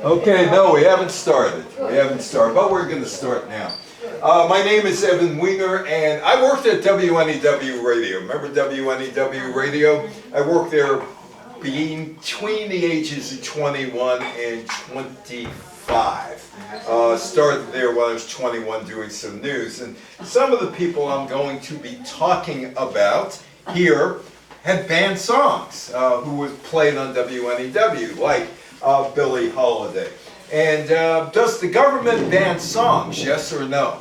Okay, no, we haven't started. We haven't started, but we're going to start now. My name is Evan Wiener, and I worked at WNEW Radio. Remember WNEW Radio? I worked there between the ages of 21 and 25. Started there when I was 21 doing some news. And some of the people I'm going to be talking about here had banned songs who was played on WNEW, like Billie Holiday. And does the government ban songs, yes or no?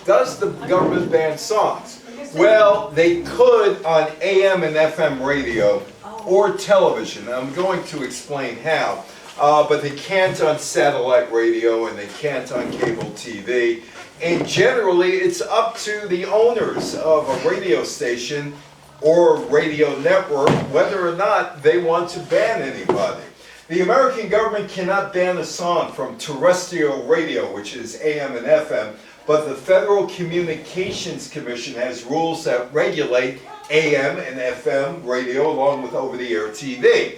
Does the government ban songs? Well, they could on AM and FM radio or television. I'm going to explain how. But they can't on satellite radio and they can't on cable TV. And generally, it's up to the owners of a radio station or radio network whether or not they want to ban anybody. The American government cannot ban a song from terrestrial radio, which is AM and FM, but the Federal Communications Commission has rules that regulate AM and FM radio along with over-the-air TV.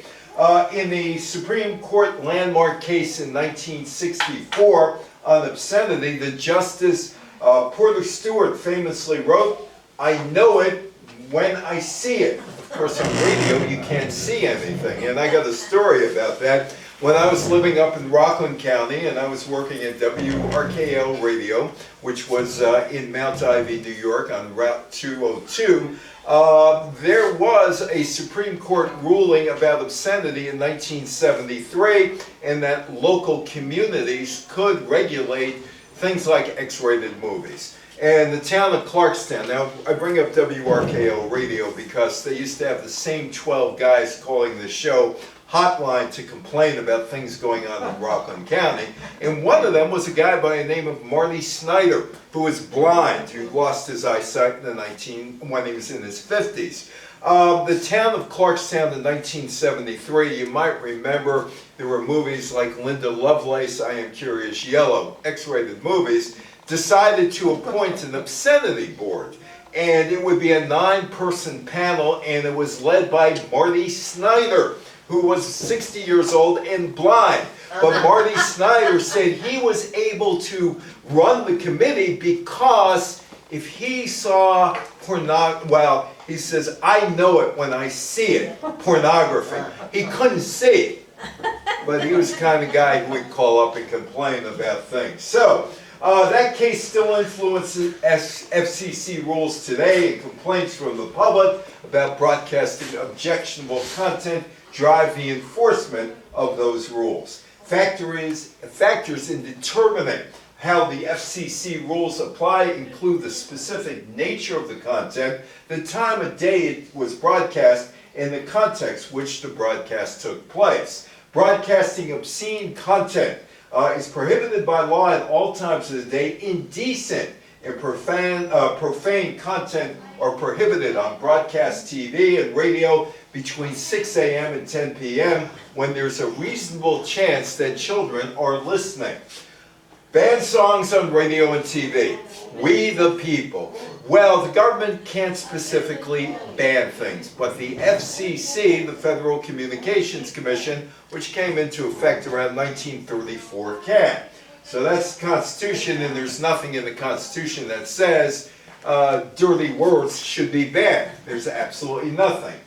In the Supreme Court landmark case in 1964 on obscenity, the Justice Porter Stewart famously wrote, "I know it when I see it." Of course, on radio, you can't see anything. And I got a story about that. When I was living up in Rockland County and I was working at WRKL Radio, which was in Mount Ivy, New York on Route 202, there was a Supreme Court ruling about obscenity in 1973, and that local communities could regulate things like X-rated movies. And the town of Clarkstown, now I bring up WRKL Radio because they used to have the same 12 guys calling the show hotline to complain about things going on in Rockland County. And one of them was a guy by the name of Marty Snyder, who was blind, who lost his eyesight when he was in his 50s. The town of Clarkstown in 1973, you might remember there were movies like Linda Lovelace, I Am Curious Yellow, X-rated movies, decided to appoint an obscenity board. And it would be a 9-person panel, and it was led by Marty Snyder, who was 60 years old and blind. But Marty Snyder said he was able to run the committee because if he saw he says, "I know it when I see it," pornography. He couldn't see it, but he was the kind of guy who would call up and complain about things. So, that case still influences FCC rules today, and complaints from the public about broadcasting objectionable content drive the enforcement of those rules. Factors in determining how the FCC rules apply include the specific nature of the content, the time of day it was broadcast, and the context which the broadcast took place. Broadcasting obscene content is prohibited by law at all times of the day. Indecent and profane content are prohibited on broadcast TV and radio between 6 a.m. and 10 p.m. when there's a reasonable chance that children are listening. Ban songs on radio and TV. We the people. Well, the government can't specifically ban things, but the FCC, the Federal Communications Commission, which came into effect around 1934, can. So that's the Constitution, and there's nothing in the Constitution that says dirty words should be banned. There's absolutely nothing.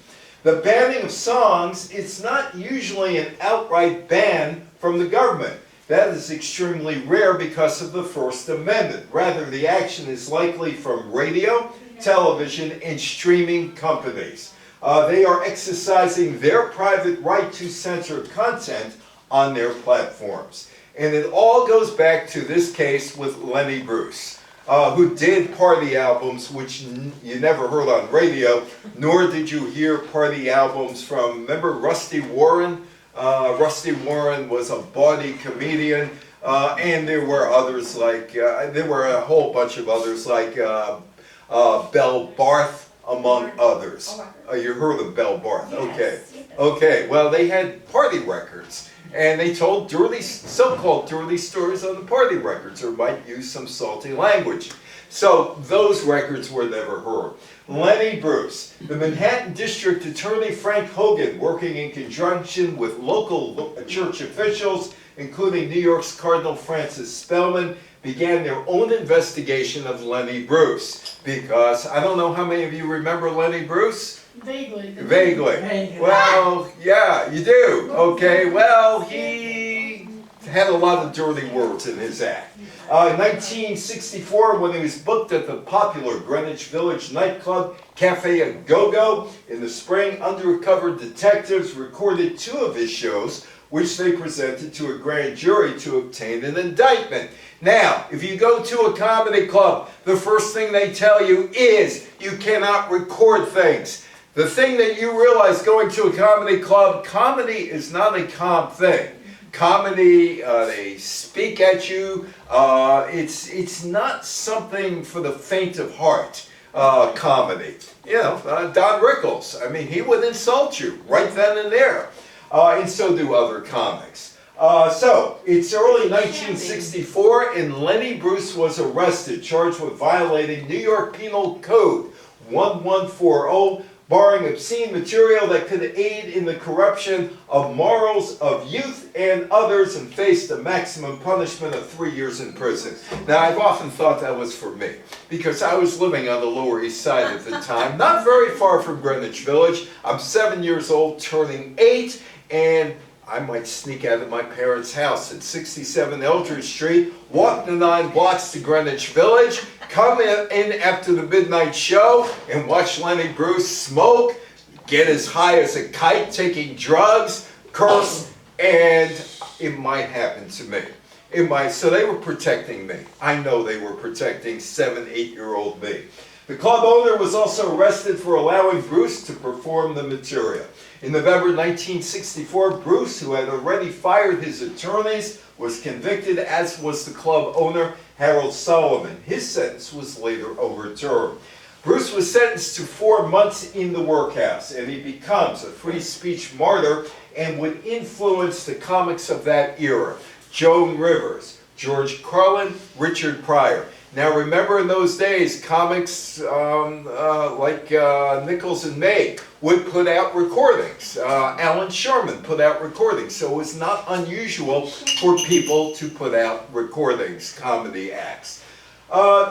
The banning of songs, it's not usually an outright ban from the government. That is extremely rare because of the First Amendment. Rather, the action is likely from radio, television, and streaming companies. They are exercising their private right to censor content on their platforms. And it all goes back to this case with Lenny Bruce, who did party albums which you never heard on radio, nor did you hear party albums from, remember Rusty Warren? Rusty Warren was a bawdy comedian, and there were others like, there were a whole bunch of others like Belle Barth, among others. You heard of Belle Barth, okay. Okay, well they had party records, and they told dirty, so-called dirty stories on the party records, or might use some salty language. So those records were never heard. Lenny Bruce, the Manhattan District Attorney Frank Hogan, working in conjunction with local church officials, including New York's Cardinal Francis Spellman, began their own investigation of Lenny Bruce. Because, I don't know how many of you remember Lenny Bruce? Vaguely. Vaguely. Well, yeah, you do. Okay, well, he had a lot of dirty words in his act. In 1964, when he was booked at the popular Greenwich Village nightclub Cafe A Go-Go, in the spring, undercover detectives recorded 2 of his shows, which they presented to a grand jury to obtain an indictment. Now, if you go to a comedy club, the first thing they tell you is you cannot record things. The thing that you realize going to a comedy club, comedy is not a calm thing. Comedy, they speak at you. It's not something for the faint of heart, comedy. You know, Don Rickles, I mean, he would insult you right then and there. And so do other comics. So, it's early 1964 and Lenny Bruce was arrested, charged with violating New York Penal Code 1140, barring obscene material that could aid in the corruption of morals of youth and others, and faced a maximum punishment of 3 years in prison. Now, I've often thought that was for me, because I was living on the Lower East Side at the time, not very far from Greenwich Village. I'm 7 years old, turning 8, and I might sneak out of my parents' house at 67 Eldridge Street, walk the 9 blocks to Greenwich Village, come in after the midnight show, and watch Lenny Bruce smoke, get as high as a kite, taking drugs, curse, and it might happen to me. It might. So they were protecting me. I know they were protecting 7, 8-year-old me. The club owner was also arrested for allowing Bruce to perform the material. In November 1964, Bruce, who had already fired his attorneys, was convicted, as was the club owner, Harold Sullivan. His sentence was later overturned. Bruce was sentenced to 4 months in the workhouse, and he becomes a free speech martyr and would influence the comics of that era. Joan Rivers, George Carlin, Richard Pryor. Now remember, in those days, comics like Nichols and May would put out recordings. Alan Sherman put out recordings, so it was not unusual for people to put out recordings, comedy acts.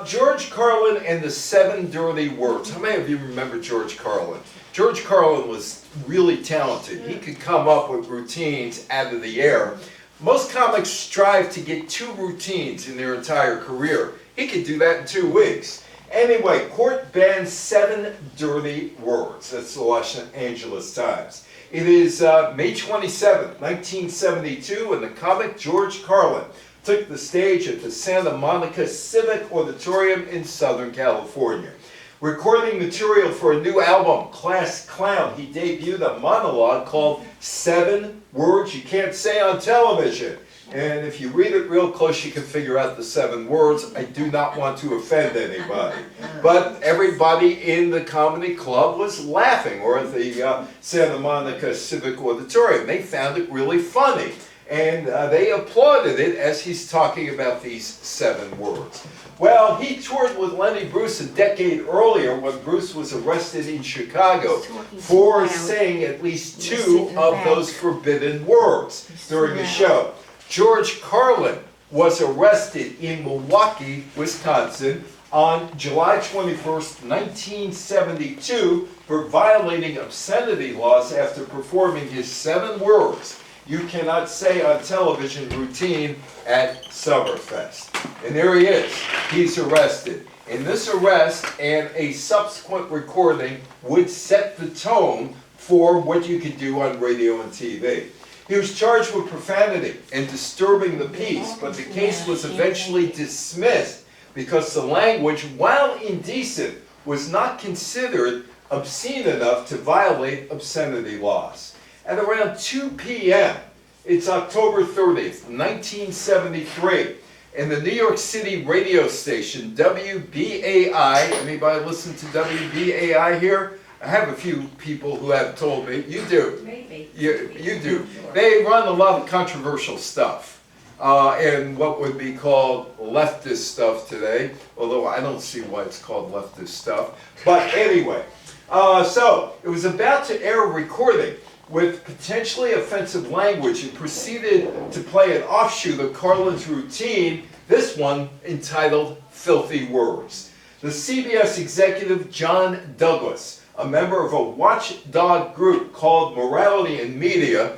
George Carlin and the 7 Dirty Words. How many of you remember George Carlin? George Carlin was really talented. He could come up with routines out of the air. Most comics strive to get 2 routines in their entire career. He could do that in 2 weeks. Anyway, court bans 7 dirty words. That's the Los Angeles Times. It is May 27, 1972, and the comic George Carlin took the stage at the Santa Monica Civic Auditorium in Southern California. Recording material for a new album, Class Clown, he debuted a monologue called 7 Words You Can't Say on Television. And if you read it real close, you can figure out the 7 words. I do not want to offend anybody. But everybody in the comedy club was laughing, or at the Santa Monica Civic Auditorium. They found it really funny. And they applauded it as he's talking about these 7 words. Well, he toured with Lenny Bruce a decade earlier when Bruce was arrested in Chicago for saying at least 2 of those forbidden words during the show. George Carlin was arrested in Milwaukee, Wisconsin on July 21st, 1972 for violating obscenity laws after performing his 7 words you cannot say on television routine at Summerfest. And there he is. He's arrested. And this arrest and a subsequent recording would set the tone for what you could do on radio and TV. He was charged with profanity and disturbing the peace, but the case was eventually dismissed because the language, while indecent, was not considered obscene enough to violate obscenity laws. At around 2 p.m., it's October 30th, 1973, and the New York City radio station WBAI, anybody listen to WBAI here? I have a few people who have told me, you do. Maybe. You do. They run a lot of controversial stuff. and what would be called leftist stuff today, although I don't see why it's called leftist stuff. But anyway, so it was about to air a recording with potentially offensive language and proceeded to play an offshoot of Carlin's routine, this one entitled Filthy Words. The CBS executive John Douglas, a member of a watchdog group called Morality in Media.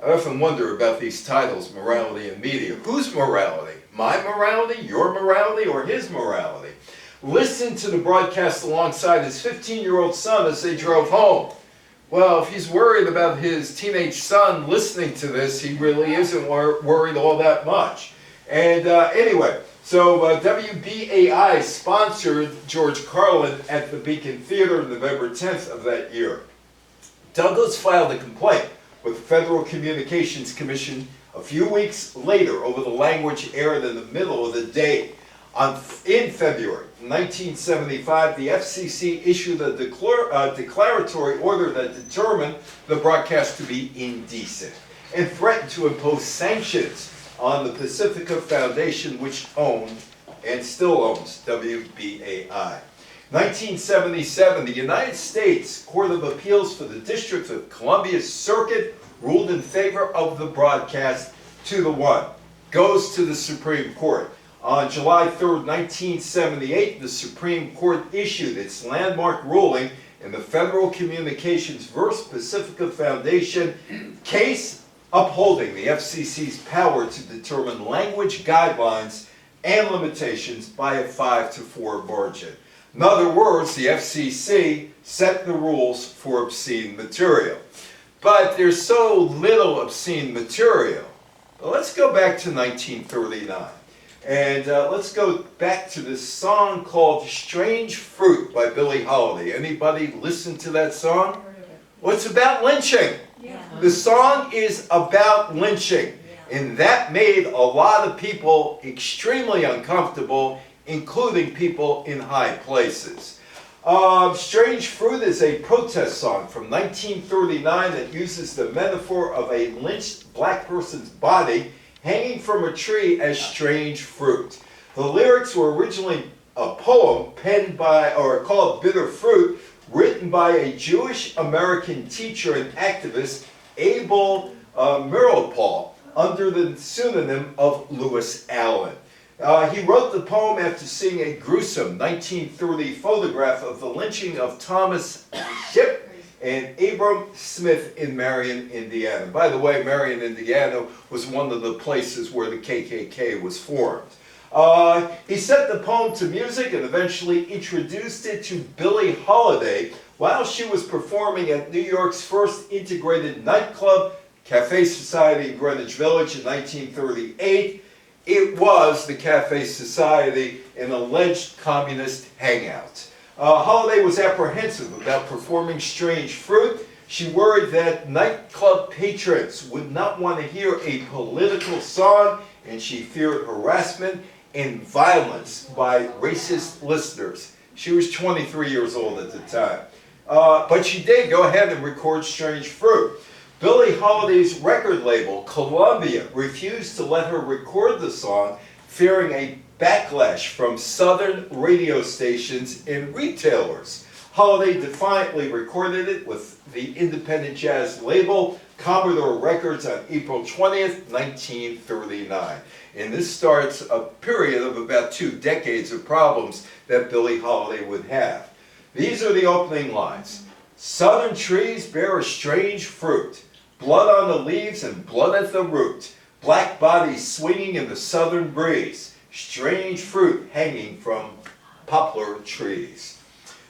I often wonder about these titles, morality in media. Whose morality? My morality, your morality, or his morality? Listened to the broadcast alongside his 15-year-old son as they drove home. Well, if he's worried about his teenage son listening to this, he really isn't worried all that much. And anyway, so WBAI sponsored George Carlin at the Beacon Theater November 10th of that year. Douglas filed a complaint with the Federal Communications Commission a few weeks later over the language aired in the middle of the day. In February 1975, the FCC issued a declaratory order that determined the broadcast to be indecent and threatened to impose sanctions on the Pacifica Foundation, which owned and still owns WBAI. 1977, the United States Court of Appeals for the District of Columbia Circuit ruled in favor of the broadcast 2-1. Goes to the Supreme Court. On July 3rd, 1978, the Supreme Court issued its landmark ruling in the Federal Communications vs. Pacifica Foundation case, upholding the FCC's power to determine language guidelines and limitations by a 5-4 margin. In other words, the FCC set the rules for obscene material. But there's so little obscene material. Well, let's go back to 1939. And let's go back to this song called Strange Fruit by Billie Holiday. Anybody listen to that song? Well, it's about lynching. Yeah. The song is about lynching. And that made a lot of people extremely uncomfortable, including people in high places. Strange Fruit is a protest song from 1939 that uses the metaphor of a lynched black person's body hanging from a tree as strange fruit. The lyrics were originally a poem penned by, or called Bitter Fruit, written by a Jewish American teacher and activist, Abel Meeropol, under the pseudonym of Lewis Allen. He wrote the poem after seeing a gruesome 1930 photograph of the lynching of Thomas Shipp and Abram Smith in Marion, Indiana. By the way, Marion, Indiana was one of the places where the KKK was formed. He set the poem to music and eventually introduced it to Billie Holiday while she was performing at New York's first integrated nightclub, Cafe Society in Greenwich Village in 1938. It was the Cafe Society, an alleged communist hangout. Holiday was apprehensive about performing Strange Fruit. She worried that nightclub patrons would not want to hear a political song, and she feared harassment and violence by racist listeners. She was 23 years old at the time. But she did go ahead and record Strange Fruit. Billie Holiday's record label, Columbia, refused to let her record the song, fearing a backlash from southern radio stations and retailers. Holiday defiantly recorded it with the independent jazz label Commodore Records on April 20th, 1939. And this starts a period of about 2 decades of problems that Billie Holiday would have. These are the opening lines. Southern trees bear a strange fruit, blood on the leaves and blood at the root, black bodies swinging in the southern breeze, strange fruit hanging from poplar trees.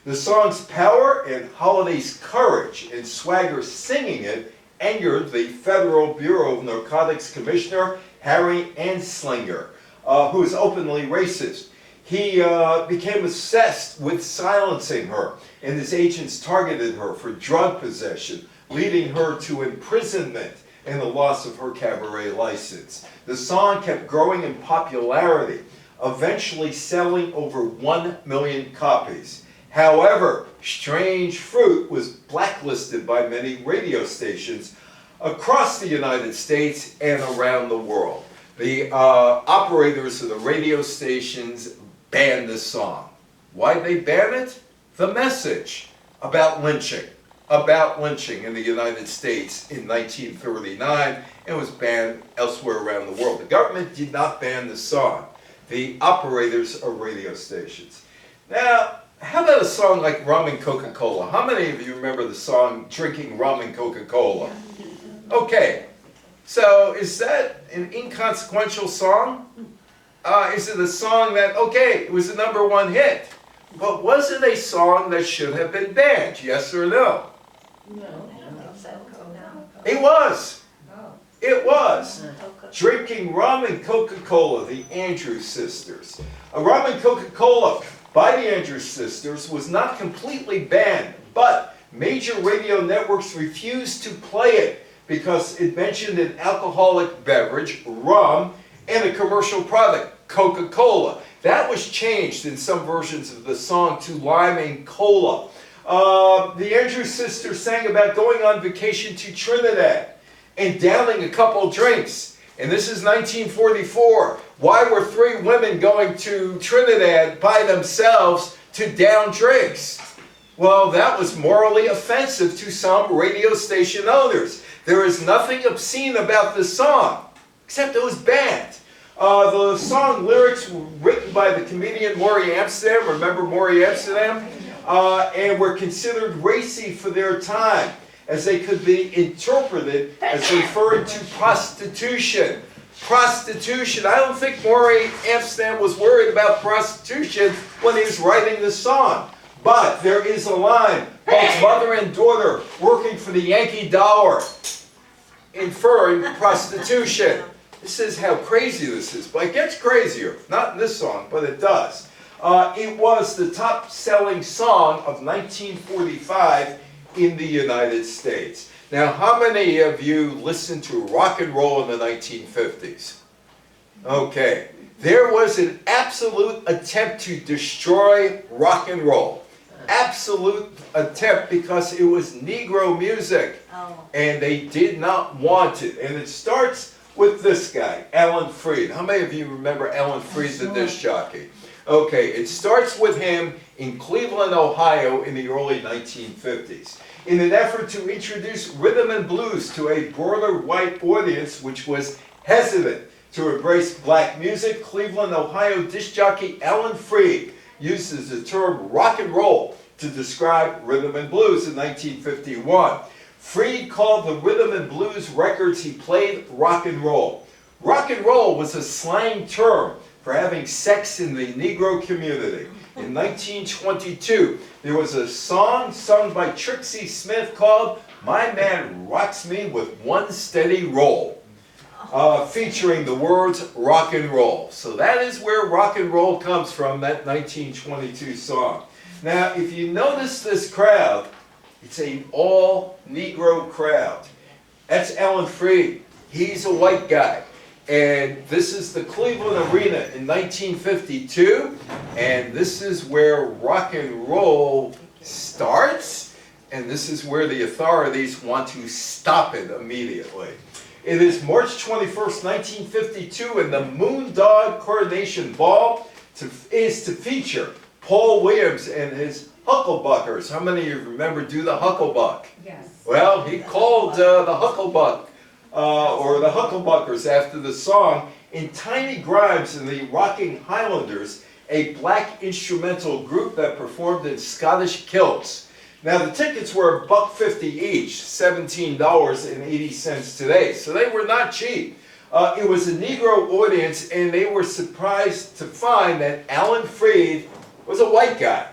The song's power and Holiday's courage and swagger singing it angered the Federal Bureau of Narcotics Commissioner Harry Anslinger, who is openly racist. He became obsessed with silencing her, and his agents targeted her for drug possession, leading her to imprisonment and the loss of her cabaret license. The song kept growing in popularity, eventually selling over 1 million copies. However, Strange Fruit was blacklisted by many radio stations across the United States and around the world. The operators of the radio stations banned this song. Why did they ban it? The message about lynching in the United States in 1939, and was banned elsewhere around the world. The government did not ban the song. The operators of radio stations. Now, how about a song like Rum and Coca Cola? How many of you remember the song Drinking Rum and Coca Cola? Okay, so is that an inconsequential song? Is it a song that, okay, it was a #1 hit, but was it a song that should have been banned? Yes or no? No. It was. It was. Drinking Rum and Coca Cola, the Andrews Sisters. Rum and Coca Cola by the Andrews Sisters was not completely banned, but major radio networks refused to play it because it mentioned an alcoholic beverage, rum, and a commercial product, Coca-Cola. That was changed in some versions of the song to lime and cola. The Andrews Sisters sang about going on vacation to Trinidad and downing a couple drinks. And this is 1944. Why were 3 women going to Trinidad by themselves to down drinks? Well, that was morally offensive to some radio station owners. There is nothing obscene about this song, except it was banned. The song lyrics were written by the comedian Maury Amsterdam, remember Maury Amsterdam? And were considered racy for their time, as they could be interpreted as referring to prostitution. Prostitution. I don't think Maury Amsterdam was worried about prostitution when he was writing this song. But there is a line, both mother and daughter working for the Yankee dollar, inferring prostitution. This is how crazy this is, but it gets crazier. Not in this song, but it does. It was the top-selling song of 1945 in the United States. Now, how many of you listened to rock and roll in the 1950s? Okay. There was an absolute attempt to destroy rock and roll. Absolute attempt, because it was Negro music. And they did not want it. And it starts with this guy, Alan Freed. How many of you remember Alan Freed, the disc jockey? Okay, it starts with him in Cleveland, Ohio in the early 1950s. In an effort to introduce rhythm and blues to a broader white audience, which was hesitant to embrace black music, Cleveland, Ohio disc jockey Alan Freed uses the term rock and roll to describe rhythm and blues in 1951. Freed called the rhythm and blues records he played rock and roll. Rock and roll was a slang term for having sex in the Negro community. In 1922, there was a song sung by Trixie Smith called "My Man Rocks Me with One Steady Roll," featuring the words rock and roll. So that is where rock and roll comes from, that 1922 song. Now, if you notice this crowd, it's an all-Negro crowd. That's Alan Freed. He's a white guy. And this is the Cleveland Arena in 1952. And this is where rock and roll starts. And this is where the authorities want to stop it immediately. It is March 21st, 1952, and the Moondog Coronation Ball is to feature Paul Williams and his Hucklebuckers. How many of you remember Do the Hucklebuck? Yes. Well, he called the Hucklebuck, or the Hucklebuckers after the song. In Tiny Grimes and the Rocking Highlanders, a black instrumental group that performed in Scottish kilts. Now the tickets were $1.50 each, $17.80 today, so they were not cheap. It was a Negro audience, and they were surprised to find that Alan Freed was a white guy.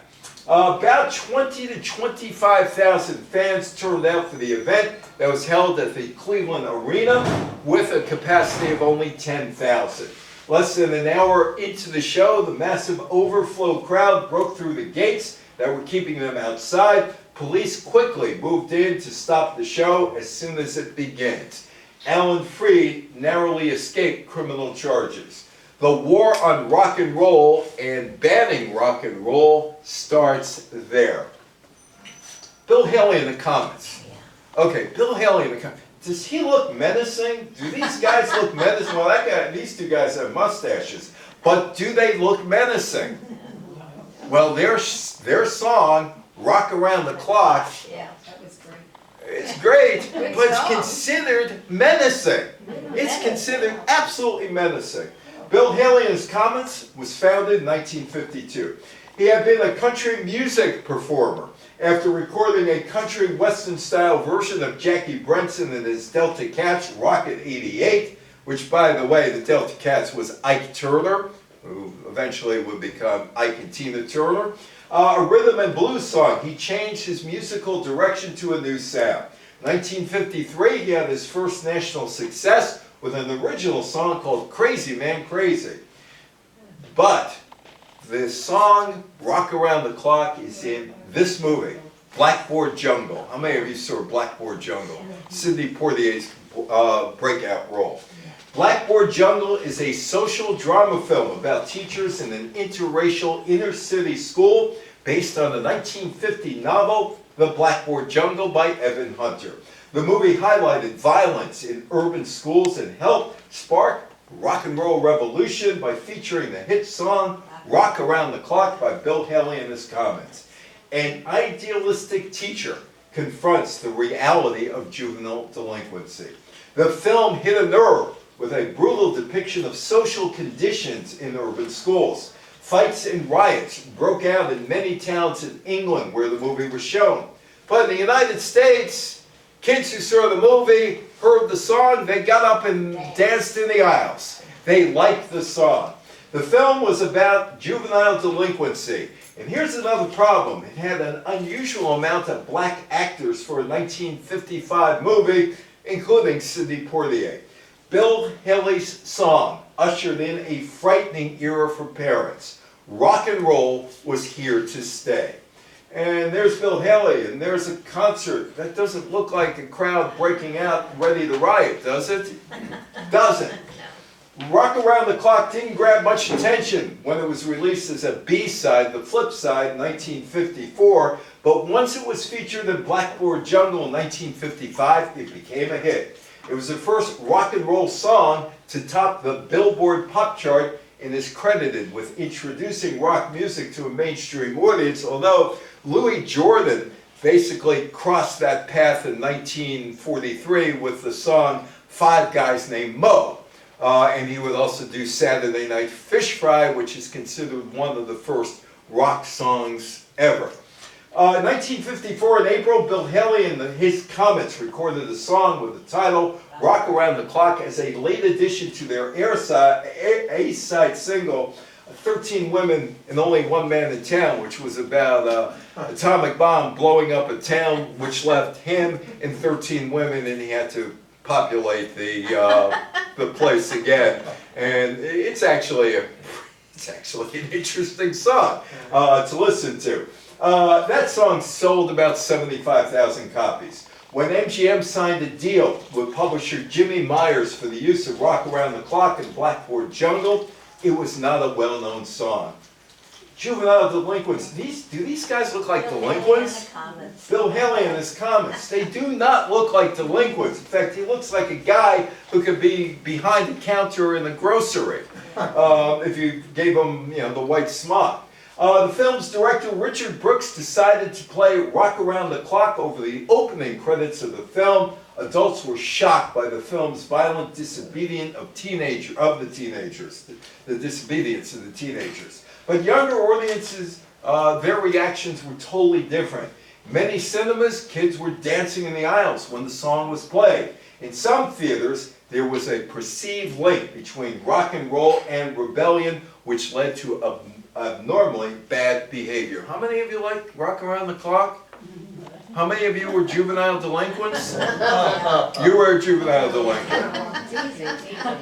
About 20 to 25,000 fans turned out for the event that was held at the Cleveland Arena with a capacity of only 10,000. Less than an hour into the show, the massive overflow crowd broke through the gates that were keeping them outside. Police quickly moved in to stop the show as soon as it begins. Alan Freed narrowly escaped criminal charges. The war on rock and roll and banning rock and roll starts there. Bill Haley in the comments. Okay, Bill Haley in the comments. Does he look menacing? Do these guys look menacing? Well, that guy, these two guys have mustaches. But do they look menacing? Well, their song, Rock Around the Clock, Yeah, that was great. it's great, Good but it's song. considered menacing. It's considered absolutely menacing. Bill Haley and his Comets was founded in 1952. He had been a country music performer. After recording a country western style version of Jackie Brunson and his Delta Cats Rocket 88, which by the way, the Delta Cats was Ike Turner, who eventually would become Ike and Tina Turner, a rhythm and blues song, he changed his musical direction to a new sound. 1953, he had his first national success with an original song called Crazy Man Crazy. But the song Rock Around the Clock is in this movie, Blackboard Jungle. How many of you saw Blackboard Jungle? Sidney Poitier's breakout role. Blackboard Jungle is a social drama film about teachers in an interracial inner-city school based on the 1950 novel The Blackboard Jungle by Evan Hunter. The movie highlighted violence in urban schools and helped spark rock and roll revolution by featuring the hit song Rock Around the Clock by Bill Haley and his Comets. An idealistic teacher confronts the reality of juvenile delinquency. The film hit a nerve with a brutal depiction of social conditions in urban schools. Fights and riots broke out in many towns in England where the movie was shown. But in the United States, kids who saw the movie, heard the song, they got up and danced in the aisles. They liked the song. The film was about juvenile delinquency. And here's another problem. It had an unusual amount of black actors for a 1955 movie, including Sidney Poitier. Bill Haley's song ushered in a frightening era for parents. Rock and roll was here to stay. And there's Bill Haley, and there's a concert. That doesn't look like a crowd breaking out ready to riot, does it? Doesn't. Rock Around the Clock didn't grab much attention when it was released as a B-side, the flip side, in 1954, but once it was featured in Blackboard Jungle in 1955, it became a hit. It was the first rock and roll song to top the Billboard pop chart and is credited with introducing rock music to a mainstream audience, although Louis Jordan basically crossed that path in 1943 with the song Five Guys Named Mo. And he would also do Saturday Night Fish Fry, which is considered one of the first rock songs ever. In 1954, in April, Bill Haley and his Comets recorded a song with the title Rock Around the Clock as a late addition to their A-side single, 13 Women and Only One Man in Town, which was about an atomic bomb blowing up a town, which left him and 13 women, and he had to populate the place again. And it's actually an interesting song to listen to. That song sold about 75,000 copies. When MGM signed a deal with publisher Jimmy Myers for the use of Rock Around the Clock and Blackboard Jungle, it was not a well-known song. Juvenile delinquents, do these guys look like delinquents? Bill Haley and his Comets. They do not look like delinquents. In fact, he looks like a guy who could be behind the counter in a grocery if you gave him, the white smock. The film's director, Richard Brooks, decided to play Rock Around the Clock over the opening credits of the film. Adults were shocked by the film's violent disobedience of the teenagers, the disobedience of the teenagers. But younger audiences, their reactions were totally different. Many cinemas, kids were dancing in the aisles when the song was played. In some theaters, there was a perceived link between rock and roll and rebellion, which led to abnormally bad behavior. How many of you like Rock Around the Clock? How many of you were juvenile delinquents? You were a juvenile delinquent.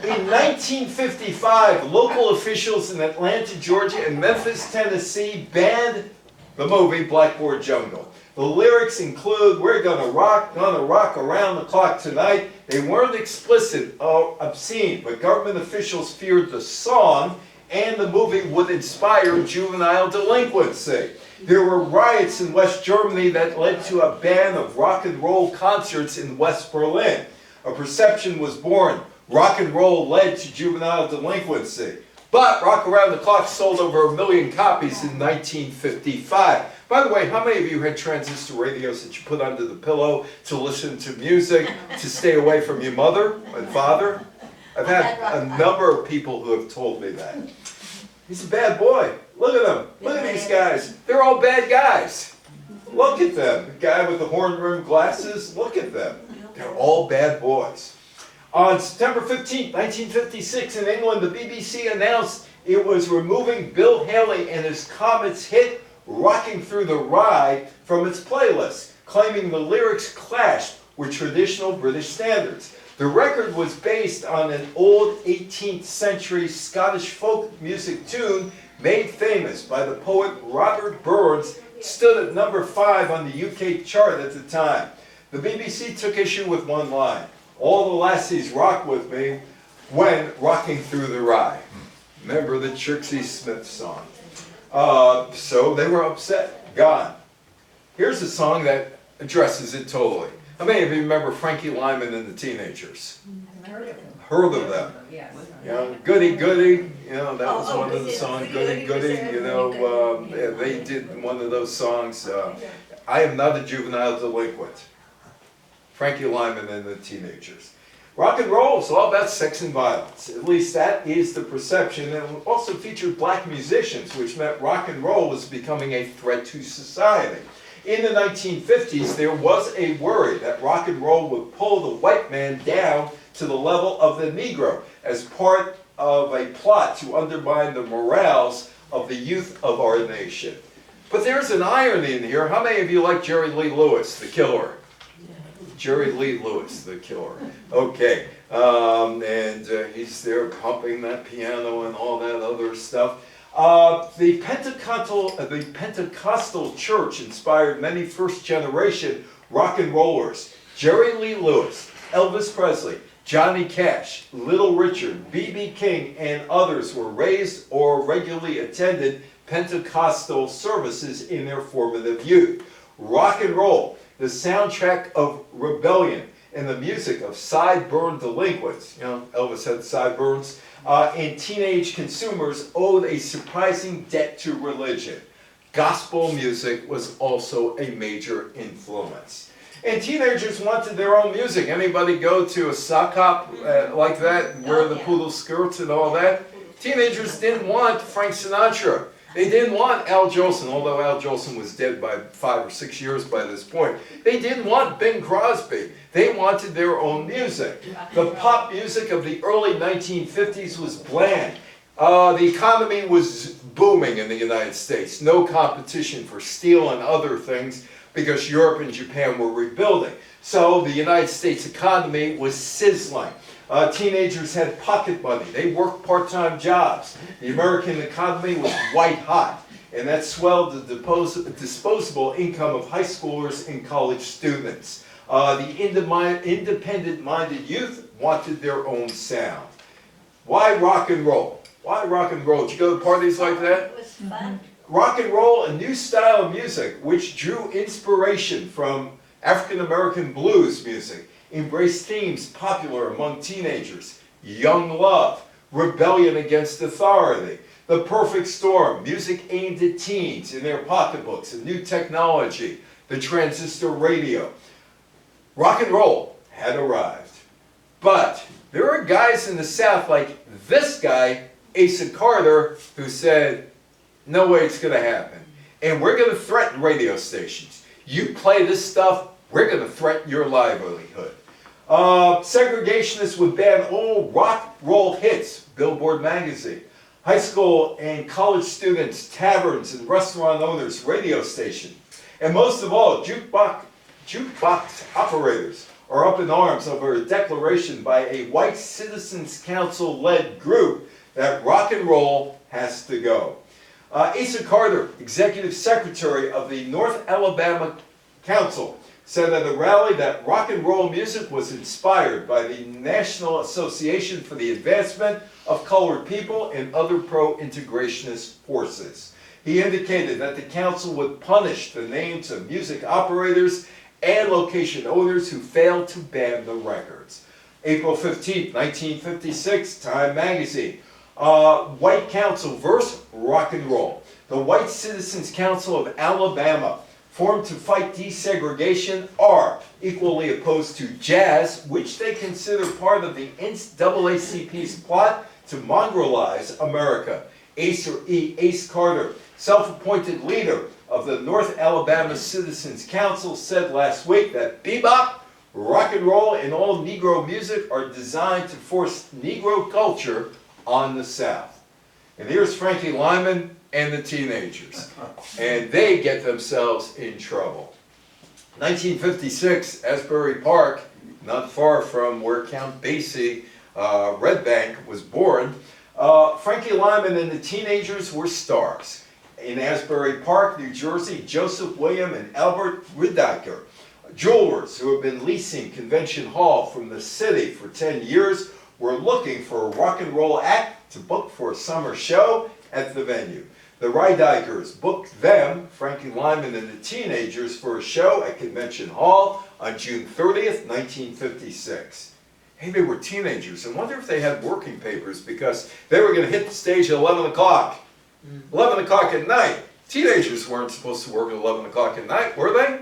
In 1955, local officials in Atlanta, Georgia, and Memphis, Tennessee banned the movie Blackboard Jungle. The lyrics include, "We're gonna rock around the clock tonight." They weren't explicit or obscene, but government officials feared the song and the movie would inspire juvenile delinquency. There were riots in West Germany that led to a ban of rock and roll concerts in West Berlin. A perception was born. Rock and roll led to juvenile delinquency. But Rock Around the Clock sold over 1 million copies in 1955. By the way, how many of you had transistor radios that you put under the pillow to listen to music, to stay away from your mother and father? I've had a number of people who have told me that. He's a bad boy. Look at them. Look at these guys. They're all bad guys. Look at them. The guy with the horn-rimmed glasses, look at them. They're all bad boys. On September 15, 1956, in England, the BBC announced it was removing Bill Haley and his Comets hit Rocking Through the Rye from its playlist, claiming the lyrics clashed with traditional British standards. The record was based on an old 18th century Scottish folk music tune made famous by the poet Robert Burns, stood at number 5 on the UK chart at the time. The BBC took issue with one line. All the lassies rock with me when rocking through the rye. Remember the Trixie Smith song. So they were upset. Gone. Here's a song that addresses it totally. How many of you remember Frankie Lyman and the Teenagers? Heard of them. Yes. You know, Goody Goody, you know, that was one of the songs, Goody Goody, you know, they did one of those songs, I Am Not a Juvenile Delinquent. Frankie Lyman and the Teenagers. Rock and roll is all about sex and violence. At least that is the perception. And it also featured black musicians, which meant rock and roll was becoming a threat to society. In the 1950s, there was a worry that rock and roll would pull the white man down to the level of the Negro as part of a plot to undermine the morals of the youth of our nation. But there's an irony in here. How many of you like Jerry Lee Lewis, the killer? Jerry Lee Lewis, the killer. Okay, he's there pumping that piano and all that other stuff. The Pentecostal church inspired many first-generation rock and rollers. Jerry Lee Lewis, Elvis Presley, Johnny Cash, Little Richard, B.B. King, and others were raised or regularly attended Pentecostal services in their formative youth. Rock and roll, the soundtrack of rebellion, and the music of sideburn delinquents, you know, Elvis had sideburns, and teenage consumers owed a surprising debt to religion. Gospel music was also a major influence. And teenagers wanted their own music. Anybody go to a sock hop like that, wear the poodle skirts and all that? Teenagers didn't want Frank Sinatra. They didn't want Al Jolson, although Al Jolson was dead by 5 or 6 years by this point. They didn't want Bing Crosby. They wanted their own music. The pop music of the early 1950s was bland. The economy was booming in the United States. No competition for steel and other things because Europe and Japan were rebuilding. So the United States economy was sizzling. Teenagers had pocket money. They worked part-time jobs. The American economy was white hot, and that swelled the disposable income of high schoolers and college students. The independent-minded youth wanted their own sound. Why rock and roll? Why rock and roll? Did you go to parties like that? It was fun. Rock and roll, a new style of music which drew inspiration from African-American blues music, embraced themes popular among teenagers: young love, rebellion against authority, the perfect storm, music aimed at teens in their pocketbooks, a new technology, the transistor radio. Rock and roll had arrived. But there are guys in the South like this guy, Asa Carter, who said, no way it's going to happen. And we're going to threaten radio stations. You play this stuff, we're going to threaten your livelihood. Segregationists would ban all rock roll hits, Billboard magazine. High school and college students, taverns and restaurant owners, radio stations. And most of all, jukebox operators are up in arms over a declaration by a white Citizens Council-led group that rock and roll has to go. Asa Carter, executive secretary of the North Alabama Council, said at a rally that rock and roll music was inspired by the National Association for the Advancement of Colored People and other pro-integrationist forces. He indicated that the council would punish the names of music operators and location owners who failed to ban the records. April 15th, 1956, Time magazine. White Council versus rock and roll. The White Citizens Council of Alabama, formed to fight desegregation, are equally opposed to jazz, which they consider part of the NAACP's plot to mongrelize America. Ace Carter, self-appointed leader of the North Alabama Citizens Council, said last week that bebop, rock and roll, and all Negro music are designed to force Negro culture on the South. And here's Frankie Lyman and the Teenagers, and they get themselves in trouble. 1956, Asbury Park, not far from where Count Basie, Red Bank, was born. Frankie Lyman and the Teenagers were stars. In Asbury Park, New Jersey, Joseph William and Albert Riediker, jewelers who have been leasing Convention Hall from the city for 10 years, were looking for a rock and roll act to book for a summer show at the venue. The Riedikers booked them, Frankie Lyman and the Teenagers, for a show at Convention Hall on June 30th, 1956. Hey, they were teenagers. I wonder if they had working papers, because they were going to hit the stage at 11 o'clock. 11 o'clock at night. Teenagers weren't supposed to work at 11 o'clock at night, were they?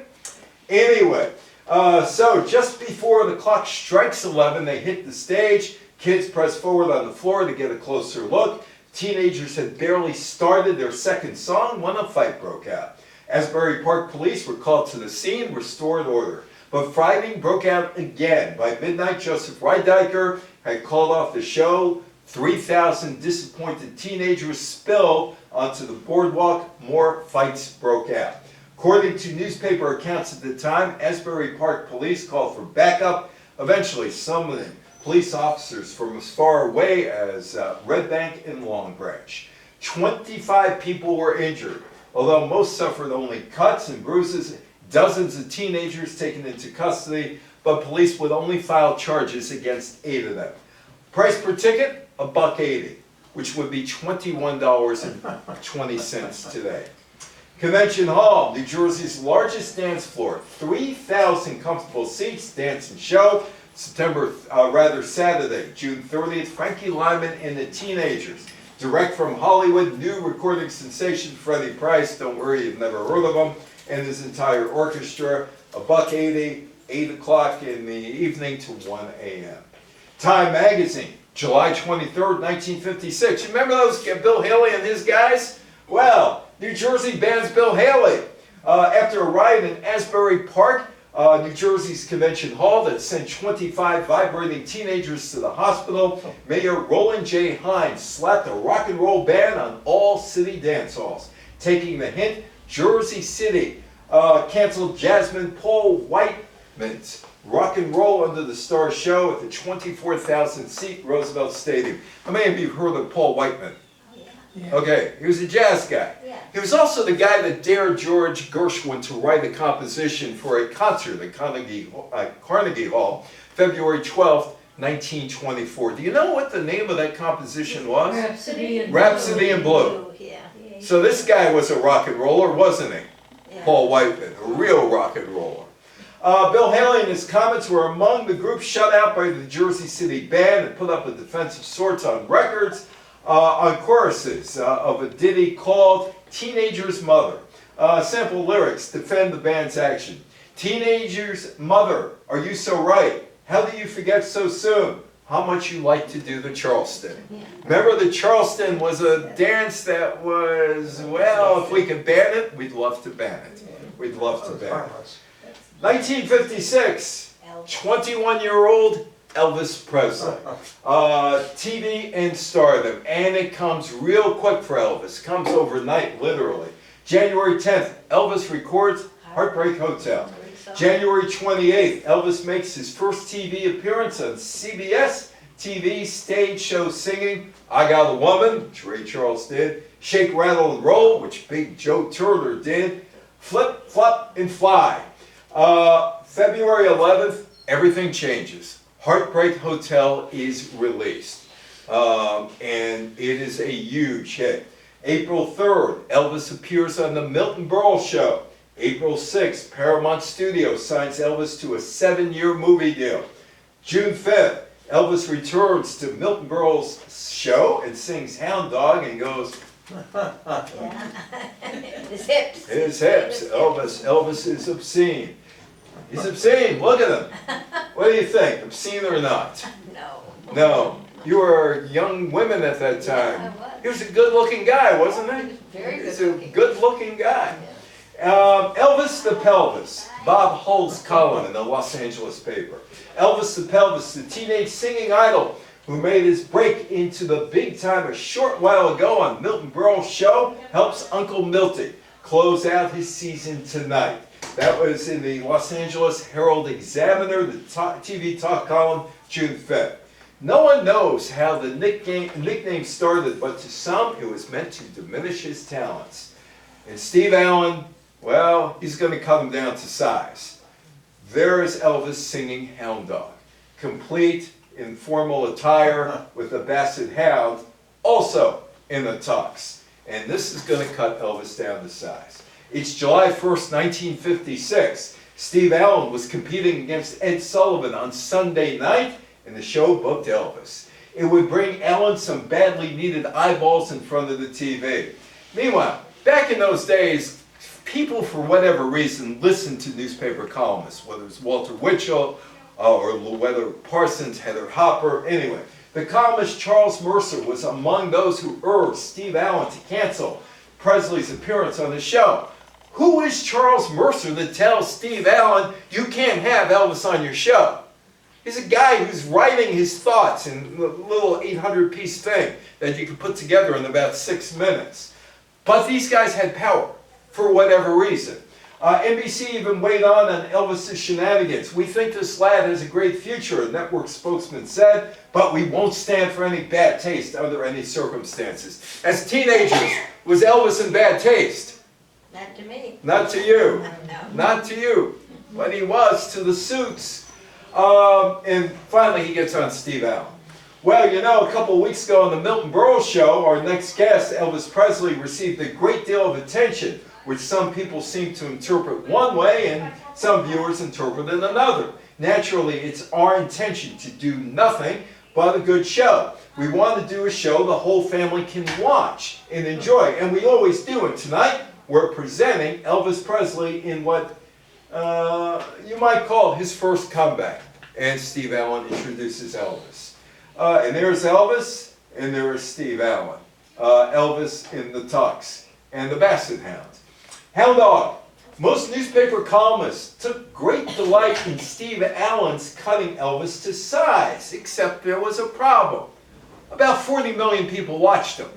Anyway, so just before the clock strikes 11, they hit the stage. Kids press forward on the floor to get a closer look. Teenagers had barely started their second song when a fight broke out. Asbury Park police were called to the scene, restored order. But fighting broke out again. By midnight, Joseph Riediker had called off the show. 3,000 disappointed teenagers spilled onto the boardwalk. More fights broke out. According to newspaper accounts at the time, Asbury Park police called for backup, eventually summoning police officers from as far away as Red Bank and Long Branch. 25 people were injured, although most suffered only cuts and bruises. Dozens of teenagers taken into custody, but police would only file charges against 8 of them. Price per ticket, $1.80, which would be $21.20 today. Convention Hall, New Jersey's largest dance floor, 3,000 comfortable seats, dance and show. Saturday, June 30th, Frankie Lyman and the Teenagers. Direct from Hollywood, new recording sensation Freddie Price, don't worry, you've never heard of him, and his entire orchestra, $1.80, 8 o'clock in the evening to 1 a.m. Time magazine, July 23rd, 1956. You remember those Bill Haley and his guys? Well, New Jersey bans Bill Haley. After a riot in Asbury Park, New Jersey's Convention Hall that sent 25 vibrating teenagers to the hospital, Mayor Roland J. Hines slapped a rock and roll ban on all city dance halls. Taking the hint, Jersey City canceled Jasmine Paul Whiteman's Rock and Roll Under the Stars show at the 24,000-seat Roosevelt Stadium. How many of you have heard of Paul Whiteman? Yeah. Okay, he was a jazz guy. Yeah. He was also the guy that dared George Gershwin to write a composition for a concert at Carnegie Hall, February 12th, 1924. Do you know what the name of that composition was? Rhapsody in Blue. Yeah. So this guy was a rock and roller, wasn't he? Yeah. Paul Whiteman, a real rock and roller. Bill Haley and his comments were among the groups shut out by the Jersey City band and put up a defense of sorts on records. On choruses of a ditty called Teenager's Mother. Sample lyrics defend the band's action. Teenager's mother, are you so right? How do you forget so soon? How much you like to do the Charleston. Yeah. Remember, the Charleston was a dance that was, well, if we could ban it, we'd love to ban it. We'd love to ban it. 1956, 21-year-old Elvis Presley. TV and stardom, and it comes real quick for Elvis. Comes overnight, literally. January 10th, Elvis records Heartbreak Hotel. January 28th, Elvis makes his first TV appearance on CBS TV stage show singing I Got a Woman, which Ray Charles did, Shake, Rattle, and Roll, which Big Joe Turner did, Flip, Flop, and Fly. February 11th, everything changes. Heartbreak Hotel is released, and it is a huge hit. April 3rd, Elvis appears on the Milton Berle Show. April 6th, Paramount Studios signs Elvis to a 7-year movie deal. June 5th, Elvis returns to Milton Berle's show and sings Hound Dog and goes, His hips. his hips. Elvis is obscene. He's obscene. Look at him. What do you think? Obscene or not? No. No. You were young women at that time. Yeah, I was. He was a good-looking guy, wasn't he? He was very He's good a looking. good-looking guy. Elvis the Pelvis, Bob Hull's column in the Los Angeles paper. Elvis the Pelvis, the teenage singing idol who made his break into the big time a short while ago on Milton Berle's show, helps Uncle Milty close out his season tonight. That was in the Los Angeles Herald Examiner, the TV talk column, June 5th. No one knows how the nickname started, but to some it was meant to diminish his talents. And Steve Allen, well, he's going to cut him down to size. There is Elvis singing Hound Dog, complete in formal attire with a basset hound, also in a tux. And this is going to cut Elvis down to size. It's July 1st, 1956. Steve Allen was competing against Ed Sullivan on Sunday night, and the show booked Elvis. It would bring Allen some badly needed eyeballs in front of the TV. Meanwhile, back in those days, people, for whatever reason, listened to newspaper columnists, whether it's Walter Winchell or whether Parsons, Heather Hopper, anyway. The columnist Charles Mercer was among those who urged Steve Allen to cancel Presley's appearance on the show. Who is Charles Mercer to tell Steve Allen you can't have Elvis on your show? He's a guy who's writing his thoughts in a little 800-piece thing that you can put together in about 6 minutes. But these guys had power, for whatever reason. NBC even weighed on Elvis's shenanigans. "We think this lad has a great future," a network spokesman said, "but we won't stand for any bad taste under any circumstances." As teenagers, was Elvis in bad taste? Not to me. Not to you. No. Not to you. But he was to the suits. And finally he gets on Steve Allen. Well, you know, a couple weeks ago on the Milton Berle show, our next guest, Elvis Presley, received a great deal of attention, which some people seem to interpret one way and some viewers interpret it another. Naturally, it's our intention to do nothing but a good show. We want to do a show the whole family can watch and enjoy, and we always do. And tonight, we're presenting Elvis Presley in what you might call his first comeback. And Steve Allen introduces Elvis. And there's Elvis, and there is Steve Allen. Elvis in the tux and the basset hound. Hound Dog. Most newspaper columnists took great delight in Steve Allen's cutting Elvis to size, except there was a problem. About 40 million people watched him.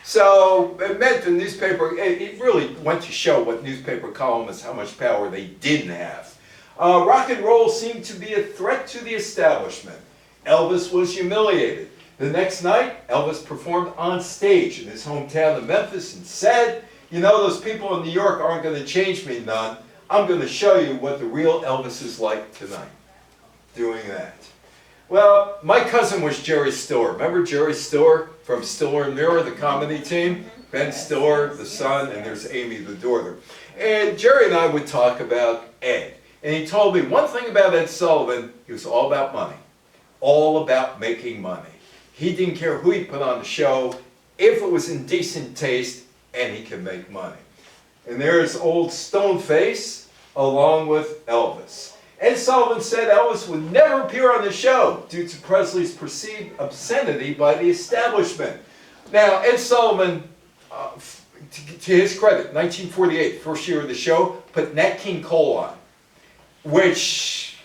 So it meant the newspaper, it really went to show what newspaper columnists, how much power they didn't have. Rock and roll seemed to be a threat to the establishment. Elvis was humiliated. The next night, Elvis performed on stage in his hometown of Memphis and said, "You know, those people in New York aren't going to change me none. I'm going to show you what the real Elvis is like tonight." Doing that. Well, my cousin was Jerry Stiller. Remember Jerry Stiller from Stiller and Miller, the comedy team? Ben Stiller, the son, and there's Amy, the daughter. And Jerry and I would talk about Ed. And he told me one thing about Ed Sullivan, he was all about money. All about making money. He didn't care who he put on the show, if it was in decent taste, and he could make money. And there's old Stoneface along with Elvis. Ed Sullivan said Elvis would never appear on the show due to Presley's perceived obscenity by the establishment. Now, Ed Sullivan, to his credit, 1948, first year of the show, put Nat King Cole on, which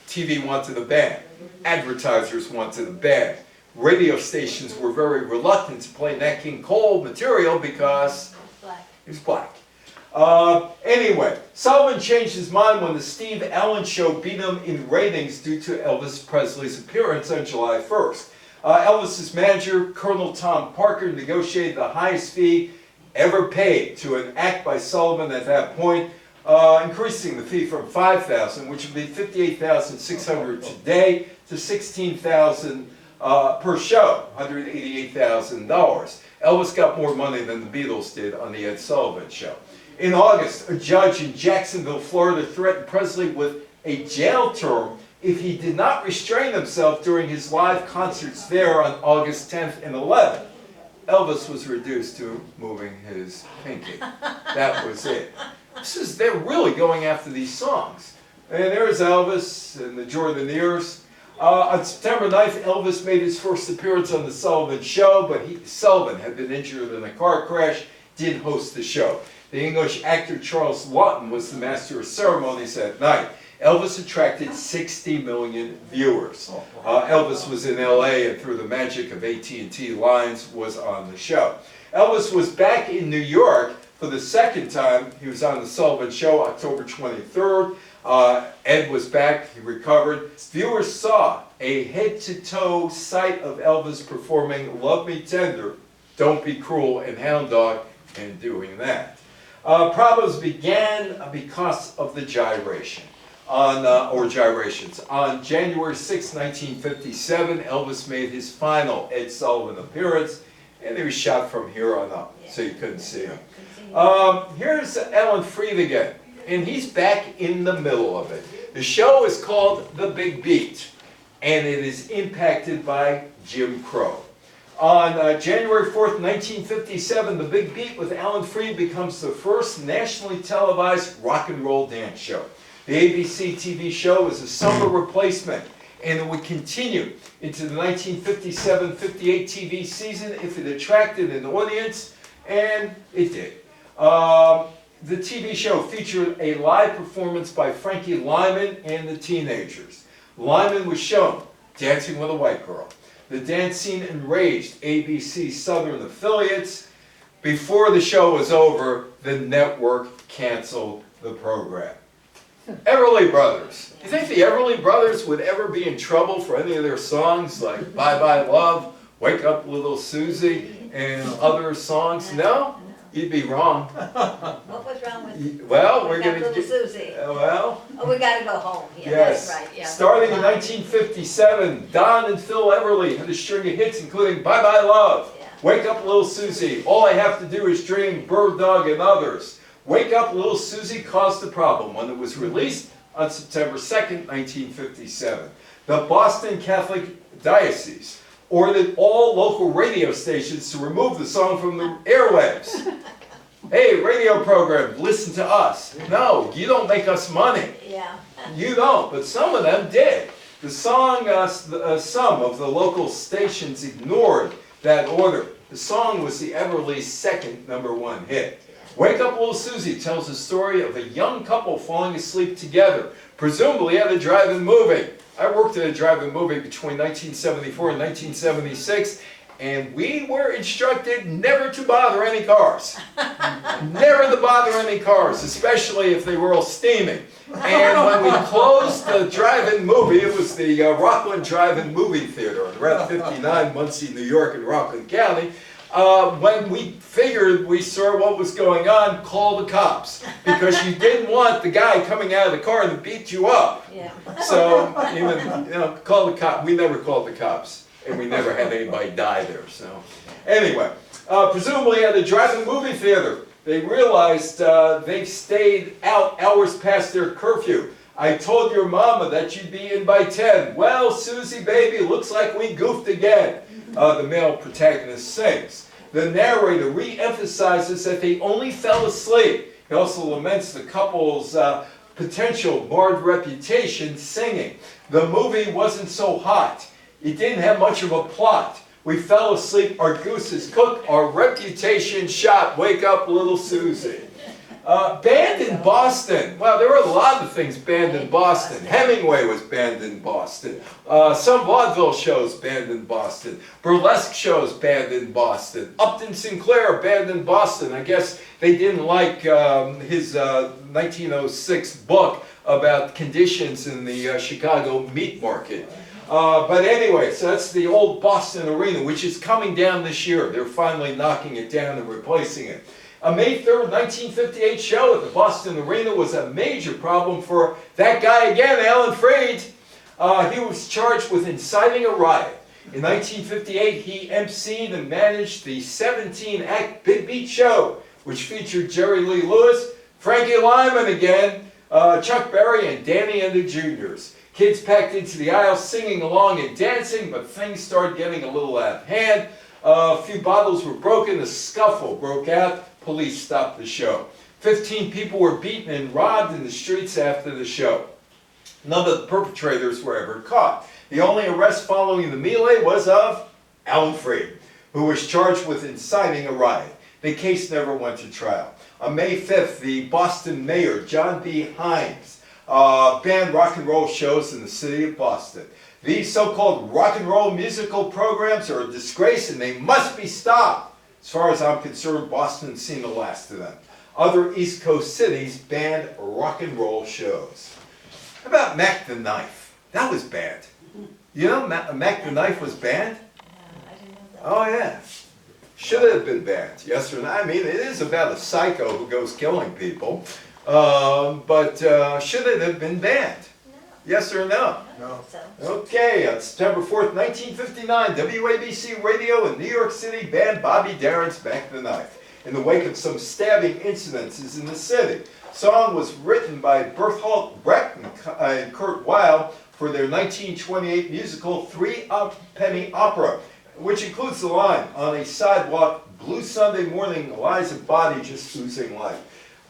TV wanted to ban. Advertisers wanted to ban. Radio stations were very reluctant to play Nat King Cole material because he was black. Anyway, Sullivan changed his mind when the Steve Allen show beat him in ratings due to Elvis Presley's appearance on July 1st. Elvis's manager, Colonel Tom Parker, negotiated the highest fee ever paid to an act by Sullivan at that point, increasing the fee from $5,000, which would be $58,600 today, to $16,000 per show, $188,000. Elvis got more money than the Beatles did on the Ed Sullivan show. In August, a judge in Jacksonville, Florida, threatened Presley with a jail term if he did not restrain himself during his live concerts there on August 10th and 11th. Elvis was reduced to moving his pinky. That was it. They're really going after these songs. And there's Elvis and the Jordanaires. On September 9th, Elvis made his first appearance on the Sullivan Show, but Sullivan had been injured in a car crash, didn't host the show. The English actor Charles Laughton was the master of ceremonies that night. Elvis attracted 60 million viewers. Elvis was in LA and through the magic of AT&T lines was on the show. Elvis was back in New York for the second time. He was on the Sullivan Show October 23rd. Ed was back, he recovered. Viewers saw a head-to-toe sight of Elvis performing Love Me Tender, Don't Be Cruel, and Hound Dog, and doing that. Problems began because of the gyration. Gyrations. On January 6, 1957, Elvis made his final Ed Sullivan appearance, and he was shot from here on up, so you couldn't see him. Here's Alan Freed again, and he's back in the middle of it. The show is called The Big Beat, and it is impacted by Jim Crow. On January 4th, 1957, The Big Beat with Alan Freed becomes the first nationally televised rock and roll dance show. The ABC TV show was a summer replacement, and it would continue into the 1957-58 TV season if it attracted an audience, and it did. The TV show featured a live performance by Frankie Lyman and the Teenagers. Lyman was shown dancing with a white girl. The dance scene enraged ABC's Southern affiliates. Before the show was over, the network canceled the program. Everly Brothers. Do you think the Everly Brothers would ever be in trouble for any of their songs like Bye Bye Love, Wake Up Little Susie, and other songs? No? You'd be wrong. What was wrong with Well, we're going to Little Susie? Well, Oh, we gotta go home. Yeah, yes. that's right. Yeah. Starting in 1957, Don and Phil Everly had a string of hits including Bye Bye Love, Yeah. Wake Up Little Susie, All I Have to Do Is Dream, Bird Dog, and others. Wake Up Little Susie caused a problem when it was released on September 2nd, 1957. The Boston Catholic Diocese ordered all local radio stations to remove the song from the airwaves. Hey, radio program, listen to us. No, you don't make us money. Yeah. You don't, but some of them did. The song, some of the local stations ignored that order. The song was the Everly's second #1 hit. Wake Up Little Susie tells the story of a young couple falling asleep together, presumably at a drive-in movie. I worked at a drive-in movie between 1974 and 1976, and we were instructed never to bother any cars. Never to bother any cars, especially if they were all steaming. And when we closed the drive-in movie, it was the Rockland Drive-In Movie Theater on Route 59, Muncie, New York, in Rockland County. When we figured we saw what was going on, call the cops. Because you didn't want the guy coming out of the car to beat you up. Yeah. So, even, call the cops. We never called the cops. And we never had anybody die there, so. Anyway, presumably at the drive-in movie theater, they realized they stayed out hours past their curfew. I told your mama that you'd be in by 10. Well, Susie, baby, looks like we goofed again. The male protagonist sings. The narrator re-emphasizes that they only fell asleep. He also laments the couple's potential marred reputation singing. The movie wasn't so hot. It didn't have much of a plot. We fell asleep, our goose is cooked, our reputation shot. Wake up, little Susie. Banned in Boston. Well, there were a lot of things banned in Boston. Hemingway was banned in Boston. Some vaudeville shows banned in Boston. Burlesque shows banned in Boston. Upton Sinclair banned in Boston. I guess they didn't like his 1906 book about conditions in the Chicago meat market. But anyway, so that's the old Boston Arena, which is coming down this year. They're finally knocking it down and replacing it. A May 3rd, 1958 show at the Boston Arena was a major problem for that guy again, Alan Freed. He was charged with inciting a riot. In 1958, he emceed and managed the 17-act Big Beat show, which featured Jerry Lee Lewis, Frankie Lyman again, Chuck Berry, and Danny and the Juniors. Kids packed into the aisle singing along and dancing, but things started getting a little out of hand. A few bottles were broken, a scuffle broke out, police stopped the show. 15 people were beaten and robbed in the streets after the show. None of the perpetrators were ever caught. The only arrest following the melee was of Alan Freed, who was charged with inciting a riot. The case never went to trial. On May 5th, the Boston mayor, John B. Himes, banned rock and roll shows in the city of Boston. These so-called rock and roll musical programs are a disgrace and they must be stopped. As far as I'm concerned, Boston's seen the last of them. Other East Coast cities banned rock and roll shows. How about Mack the Knife? That was banned. You know Mack the Knife was banned? I didn't know that. Oh yeah. Should have been banned, yes or no? I mean, it is about a psycho who goes killing people. But should it have been banned? No, Yes or no? I don't think so. Okay, on September 4th, 1959, WABC Radio in New York City banned Bobby Darin's Mack the Knife in the wake of some stabbing incidences in the city. The song was written by Bertolt Brecht and Kurt Weill for their 1928 musical Three-Penny Opera, which includes the line, "On a sidewalk, blue Sunday morning, lies a body just oozing life."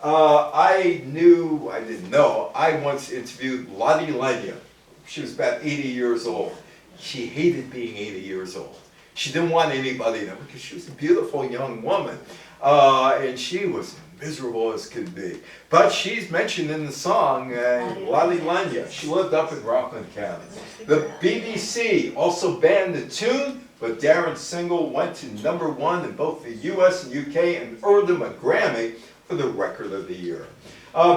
I didn't know, I once interviewed Lottie Lenya. She was about 80 years old. She hated being 80 years old. She didn't want anybody to know because she was a beautiful young woman. And she was miserable as could be. But she's mentioned in the song, Lottie Lenya. She lived up in Rockland County. The BBC also banned the tune, but Darin's single went to #1 in both the US and UK and earned him a Grammy for the record of the year.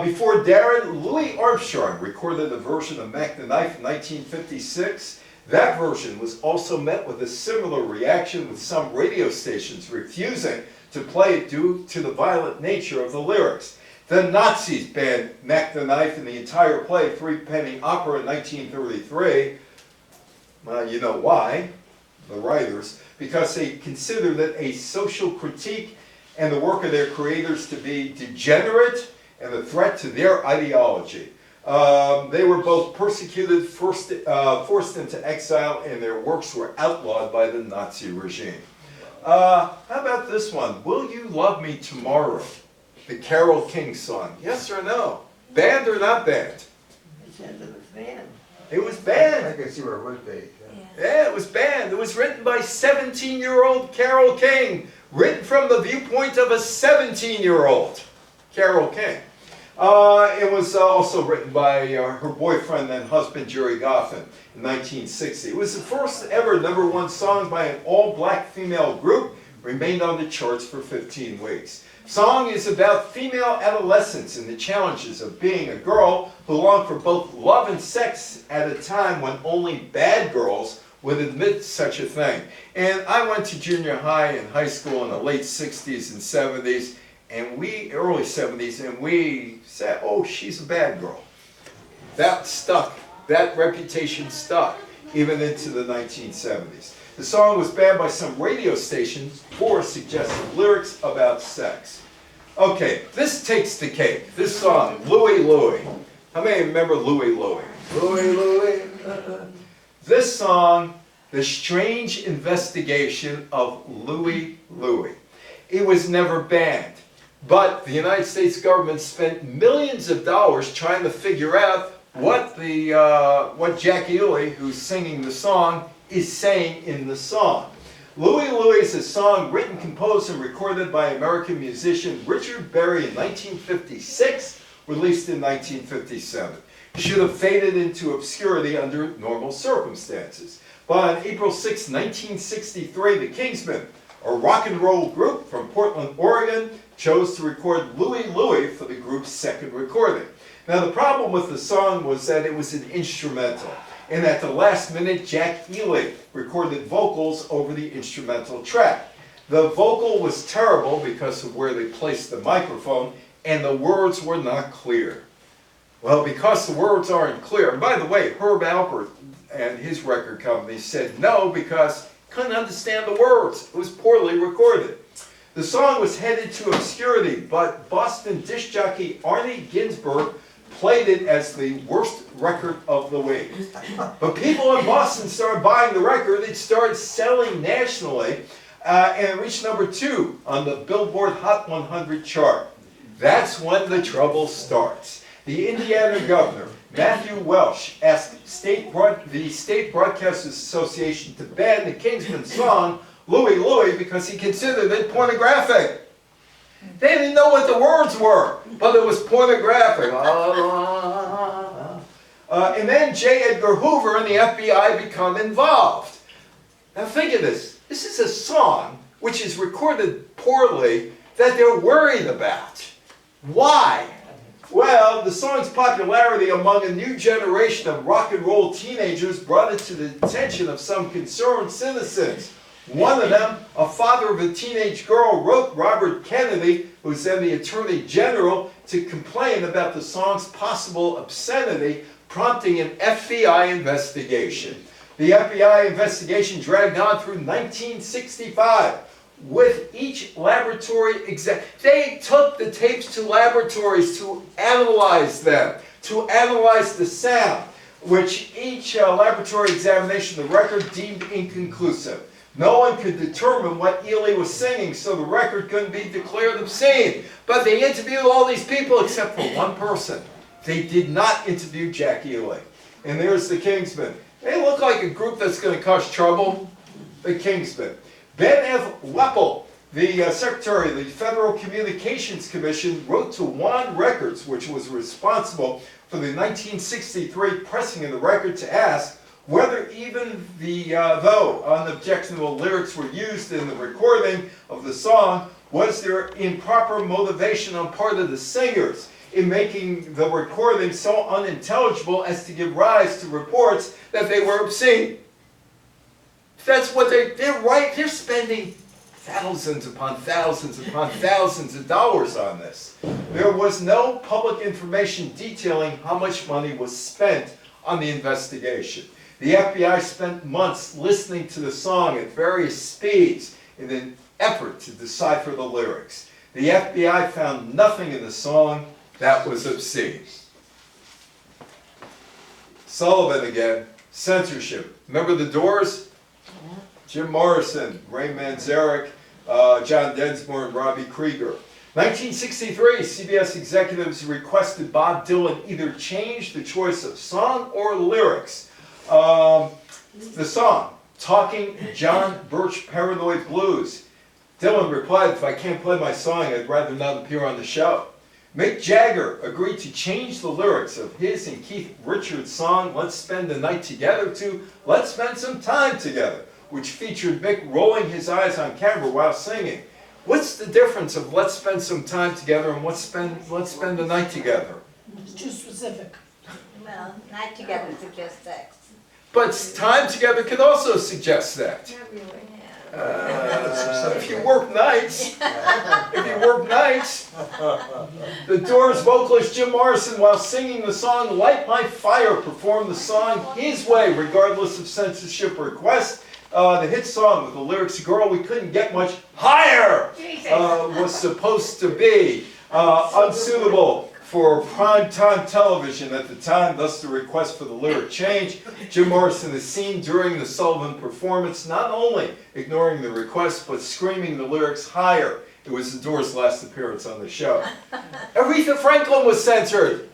Before Darin, Louis Armstrong recorded a version of Mack the Knife in 1956. That version was also met with a similar reaction, with some radio stations refusing to play it due to the violent nature of the lyrics. The Nazis banned Mack the Knife and the entire play, Three-Penny Opera, in 1933. Well, you know why, the writers, because they considered it a social critique and the work of their creators to be degenerate and a threat to their ideology. They were both persecuted, forced into exile, and their works were outlawed by the Nazi regime. How about this one? Will You Love Me Tomorrow? The Carole King song. Yes or no? Banned or not banned? It says it was banned. It was banned. I can see where it would be. Yeah, it was banned. It was written by 17-year-old Carole King. Written from the viewpoint of a 17-year-old Carole King. It was also written by her boyfriend and husband, Jerry Goffin, in 1960. It was the first ever #1 song by an all-black female group, remained on the charts for 15 weeks. Song is about female adolescence and the challenges of being a girl who longed for both love and sex at a time when only bad girls would admit such a thing. And I went to junior high and high school in the late 60s and 70s, and early 70s, and we said, oh, she's a bad girl. That stuck, that reputation stuck, even into the 1970s. The song was banned by some radio stations for suggestive lyrics about sex. Okay, this takes the cake. This song, Louie Louie. How many remember Louie Louie? Louie, Louie. This song, The Strange Investigation of Louie Louie. It was never banned, but the United States government spent millions of dollars trying to figure out what Jackie Louie, who's singing the song, is saying in the song. Louie Louie is a song written, composed, and recorded by American musician Richard Berry in 1956, released in 1957. It should have faded into obscurity under normal circumstances. But on April 6, 1963, the Kingsmen, a rock and roll group from Portland, Oregon, chose to record Louie Louie for the group's second recording. Now the problem with the song was that it was an instrumental, and at the last minute, Jack Ely recorded vocals over the instrumental track. The vocal was terrible because of where they placed the microphone, and the words were not clear. Well, because the words aren't clear, and by the way, Herb Alpert and his record company said no because couldn't understand the words. It was poorly recorded. The song was headed to obscurity, but Boston disc jockey Arnie Ginsberg played it as the worst record of the week. But people in Boston started buying the record. It started selling nationally, and it reached number 2 on the Billboard Hot 100 chart. That's when the trouble starts. The Indiana governor, Matthew Welsh, asked the State Broadcasters Association to ban the Kingsmen song, Louie Louie, because he considered it pornographic. They didn't know what the words were, but it was pornographic. And then J. Edgar Hoover and the FBI become involved. Now think of this. This is a song which is recorded poorly that they're worried about. Why? Well, the song's popularity among a new generation of rock and roll teenagers brought it to the attention of some concerned citizens. One of them, a father of a teenage girl, wrote Robert Kennedy, who's then the Attorney General, to complain about the song's possible obscenity, prompting an FBI investigation. The FBI investigation dragged on through 1965. With each laboratory exam, they took the tapes to laboratories to analyze them, to analyze the sound, which each laboratory examination of the record deemed inconclusive. No one could determine what Ely was singing, so the record couldn't be declared obscene. But they interviewed all these people except for one person. They did not interview Jack Ely. And there's the Kingsmen. They look like a group that's going to cause trouble. The Kingsmen. Ben F. Weppel, the Secretary of the Federal Communications Commission, wrote to One Records, which was responsible for the 1963 pressing of the record, to ask whether even though unobjectionable lyrics were used in the recording of the song, was there improper motivation on part of the singers in making the recording so unintelligible as to give rise to reports that they were obscene. That's what they're right. They're spending thousands upon thousands upon thousands of dollars on this. There was no public information detailing how much money was spent on the investigation. The FBI spent months listening to the song at various speeds in an effort to decipher the lyrics. The FBI found nothing in the song that was obscene. Sullivan again, censorship. Remember the Doors? Jim Morrison, Ray Manzarek, John Densmore, and Robbie Krieger. 1963, CBS executives requested Bob Dylan either change the choice of song or lyrics. The song, Talking John Birch Paranoid Blues. Dylan replied, "If I can't play my song, I'd rather not appear on the show." Mick Jagger agreed to change the lyrics of his and Keith Richards' song, Let's Spend the Night Together, to Let's Spend Some Time Together, which featured Mick rolling his eyes on camera while singing. What's the difference of Let's Spend Some Time Together and Let's Spend the Night Together? It's too specific. Well, night together suggests sex. But time together could also suggest that. Not really. If you work nights, the Doors vocalist Jim Morrison, while singing the song Light My Fire, performed the song his way, regardless of censorship requests. The hit song with the lyrics, "Girl, we couldn't get much higher," was supposed to be unsuitable for primetime television at the time, thus the request for the lyric change. Jim Morrison is seen during the Sullivan performance not only ignoring the request, but screaming the lyrics higher. It was the Doors' last appearance on the show. Aretha Franklin was censored.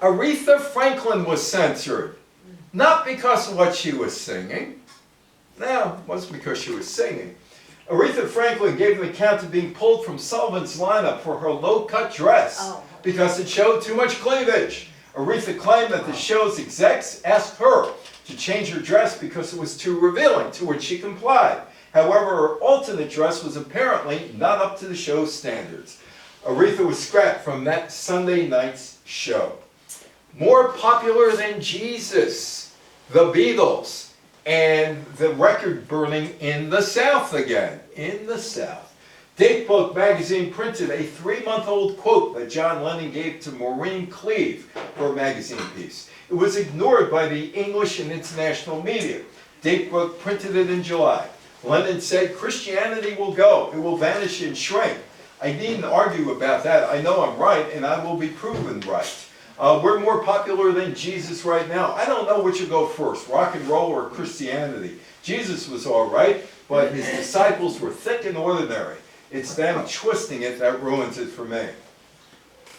Aretha Franklin was censored. Not because of what she was singing. No, it wasn't because she was singing. Aretha Franklin gave an account of being pulled from Sullivan's lineup for her low-cut dress because it showed too much cleavage. Aretha claimed that the show's execs asked her to change her dress because it was too revealing, to which she complied. However, her alternate dress was apparently not up to the show's standards. Aretha was scrapped from that Sunday night's show. More popular than Jesus, the Beatles. And the record burning in the South again, in the South. Datebook magazine printed a 3-month-old quote that John Lennon gave to Maureen Cleave for a magazine piece. It was ignored by the English and international media. Datebook printed it in July. Lennon said, "Christianity will go, it will vanish and shrink. I needn't argue about that. I know I'm right, and I will be proven right." We're more popular than Jesus right now. I don't know which will go first, rock and roll or Christianity. Jesus was all right, but his disciples were thick and ordinary. It's them twisting it that ruins it for me.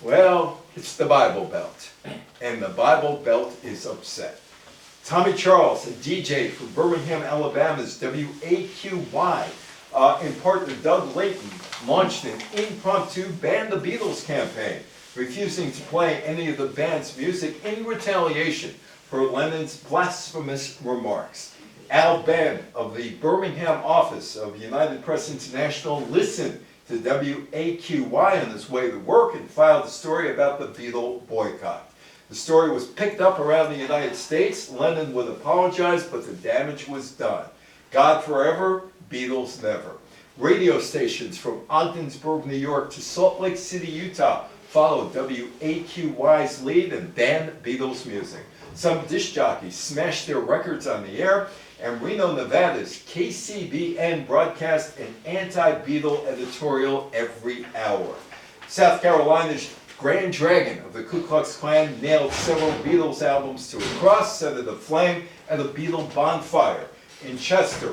Well, it's the Bible Belt, and the Bible Belt is upset. Tommy Charles, a DJ from Birmingham, Alabama's WAQY, in partner Doug Layton, launched an impromptu Ban the Beatles campaign, refusing to play any of the band's music in retaliation for Lennon's blasphemous remarks. Al Ben of the Birmingham office of United Press International listened to WAQY on his way to work and filed a story about the Beatle boycott. The story was picked up around the United States. Lennon would apologize, but the damage was done. God forever, Beatles never. Radio stations from Ogdensburg, New York to Salt Lake City, Utah followed WAQY's lead and banned Beatles music. Some disc jockeys smashed their records on the air, and Reno, Nevada's KCBN broadcast an anti-Beatle editorial every hour. South Carolina's Grand Dragon of the Ku Klux Klan nailed several Beatles albums to a cross, set it aflame at a Beatle bonfire. In Chester,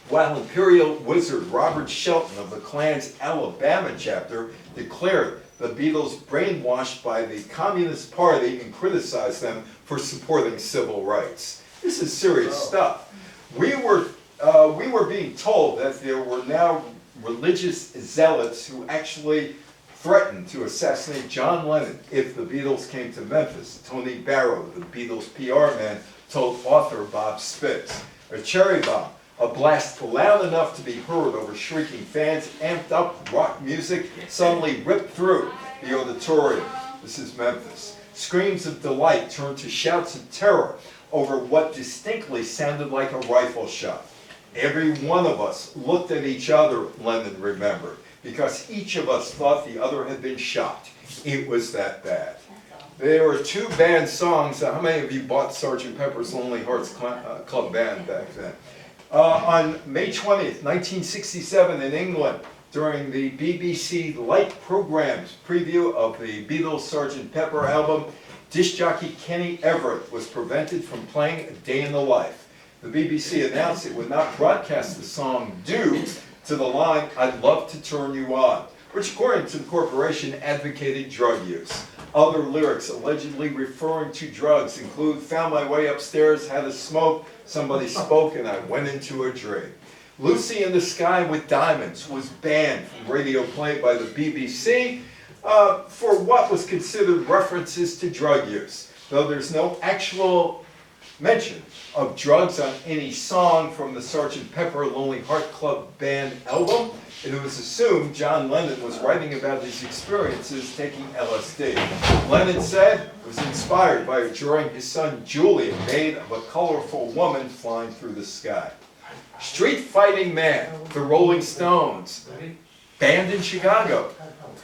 while Imperial Wizard Robert Shelton of the Klan's Alabama chapter declared the Beatles brainwashed by the Communist Party and criticized them for supporting civil rights. This is serious stuff. We were being told that there were now religious zealots who actually threatened to assassinate John Lennon if the Beatles came to Memphis. Tony Barrow, the Beatles PR man, told author Bob Spitz. A cherry bomb, a blast loud enough to be heard over shrieking fans, amped up rock music, suddenly ripped through the auditorium. This is Memphis. Screams of delight turned to shouts of terror over what distinctly sounded like a rifle shot. Every one of us looked at each other, Lennon remembered, because each of us thought the other had been shot. It was that bad. There were two banned songs. How many of you bought Sgt. Pepper's Lonely Hearts Club Band back then? On May 20th, 1967 in England, during the BBC Light program's preview of the Beatles' Sgt. Pepper album, disc jockey Kenny Everett was prevented from playing A Day in the Life. The BBC announced it would not broadcast the song due to the line, "I'd love to turn you on," which according to the corporation advocated drug use. Other lyrics allegedly referring to drugs include, "Found my way upstairs, had a smoke, somebody spoke and I went into a dream." "Lucy in the Sky with Diamonds" was banned from radio play by the BBC for what was considered references to drug use. Though there's no actual mention of drugs on any song from the Sgt. Pepper Lonely Heart Club Band album, it was assumed John Lennon was writing about his experiences taking LSD. Lennon said it was inspired by a drawing his son Julian made of a colorful woman flying through the sky. Street Fighting Man, the Rolling Stones, banned in Chicago.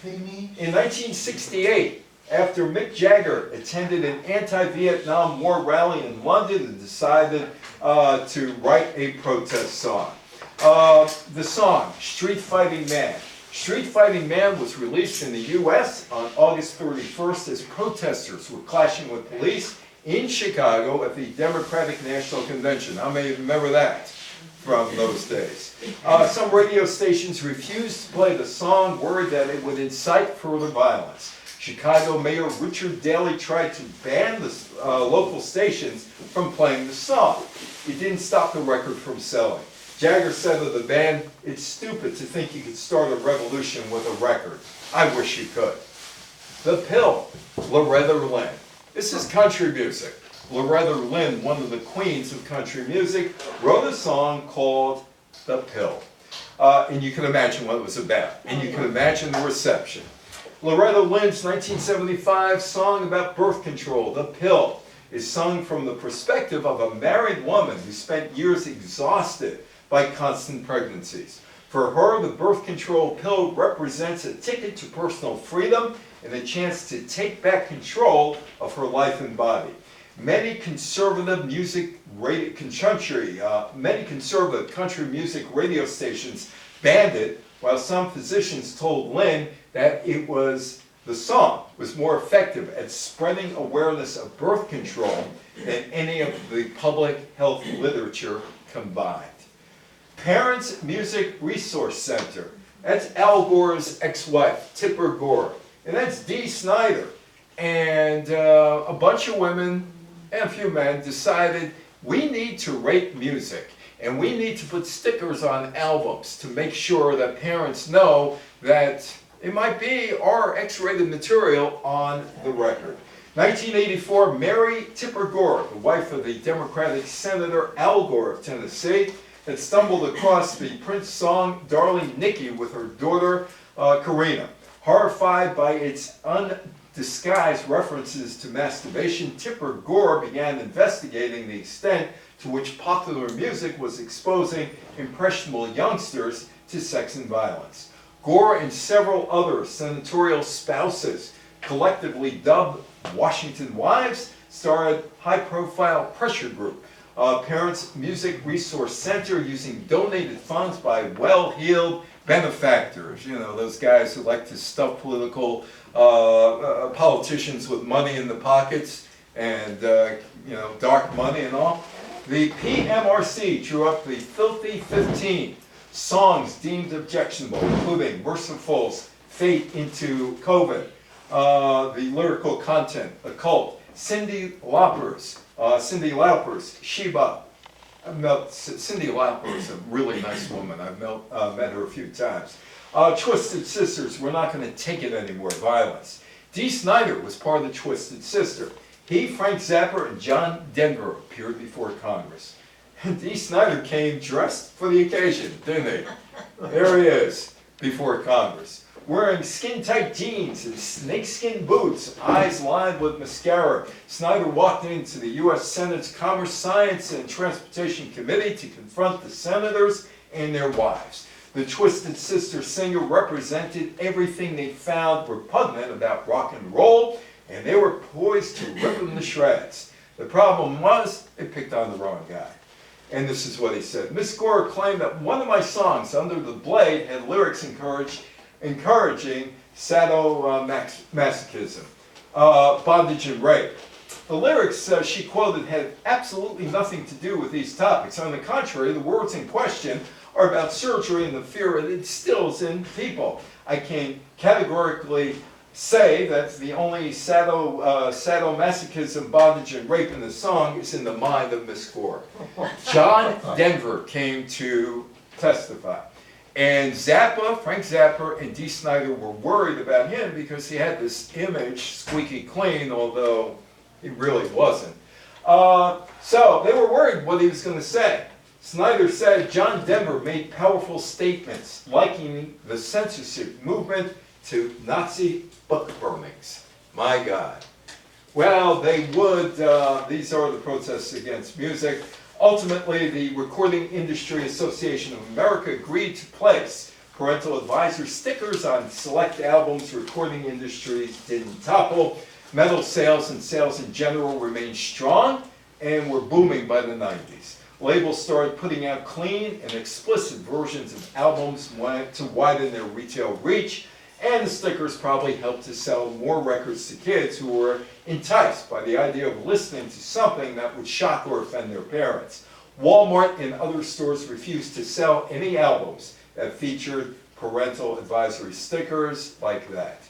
In 1968, after Mick Jagger attended an anti-Vietnam War rally in London and decided to write a protest song. The song, Street Fighting Man. Street Fighting Man was released in the US on August 31st as protesters were clashing with police in Chicago at the Democratic National Convention. How many remember that from those days? Some radio stations refused to play the song, worried that it would incite further violence. Chicago Mayor Richard Daley tried to ban the local stations from playing the song. It didn't stop the record from selling. Jagger said of the band, "It's stupid to think you could start a revolution with a record. I wish you could." The Pill, Loretta Lynn. This is country music. Loretta Lynn, one of the queens of country music, wrote a song called The Pill. And you can imagine what it was about. And you can imagine the reception. Loretta Lynn's 1975 song about birth control, The Pill, is sung from the perspective of a married woman who spent years exhausted by constant pregnancies. For her, the birth control pill represents a ticket to personal freedom and a chance to take back control of her life and body. Many conservative country music radio stations banned it, while some physicians told Lynn that it was The song was more effective at spreading awareness of birth control than any of the public health literature combined. Parents Music Resource Center. That's Al Gore's ex-wife, Tipper Gore. And that's Dee Snider. And a bunch of women and a few men decided we need to rate music. And we need to put stickers on albums to make sure that parents know that it might be our X-rated material on the record. 1984, Mary Tipper Gore, the wife of the Democratic Senator Al Gore of Tennessee, had stumbled across the Prince song Darling Nikki with her daughter Karina. Horrified by its undisguised references to masturbation, Tipper Gore began investigating the extent to which popular music was exposing impressionable youngsters to sex and violence. Gore and several other senatorial spouses, collectively dubbed Washington Wives, started high-profile pressure group, Parents Music Resource Center, using donated funds by well-heeled benefactors. You know, those guys who like to stuff political politicians with money in the pockets and, you know, dark money and all. The PMRC drew up the Filthy 15 songs deemed objectionable, including Merciful's Fate into COVID, the lyrical content, Occult, Cyndi Lauper's Sheba. Cyndi Lauper is a really nice woman. I've met her a few times. Twisted Sisters, We're Not Going to Take It Anymore, Violence. Dee Snider was part of the Twisted Sister. He, Frank Zappa, and John Denver appeared before Congress. And Dee Snider came dressed for the occasion, didn't he? There he is, before Congress, wearing skin-tight jeans and snakeskin boots, eyes lined with mascara. Snider walked into the U.S. Senate's Commerce, Science, and Transportation Committee to confront the senators and their wives. The Twisted Sister singer represented everything they found repugnant about rock and roll, and they were poised to rip them to shreds. The problem was, they picked on the wrong guy. And this is what he said. Miss Gore claimed that one of my songs, Under the Blade, had lyrics encouraging sadomasochism, bondage and rape. The lyrics she quoted had absolutely nothing to do with these topics. On the contrary, the words in question are about surgery and the fear it instills in people. I can categorically say that the only sadomasochism, bondage, and rape in the song is in the mind of Miss Gore. John Denver came to testify. And Zappa, Frank Zappa, and Dee Snider were worried about him because he had this image, squeaky clean, although he really wasn't. So they were worried what he was going to say. Snider said John Denver made powerful statements likening the censorship movement to Nazi book burnings. My God. Well, they would, these are the protests against music. Ultimately, the Recording Industry Association of America agreed to place parental advisor stickers on select albums. Recording industries didn't topple. Metal sales and sales in general remained strong and were booming by the 90s. Labels started putting out clean and explicit versions of albums to widen their retail reach, and the stickers probably helped to sell more records to kids who were enticed by the idea of listening to something that would shock or offend their parents. Walmart and other stores refused to sell any albums that featured parental advisory stickers like that.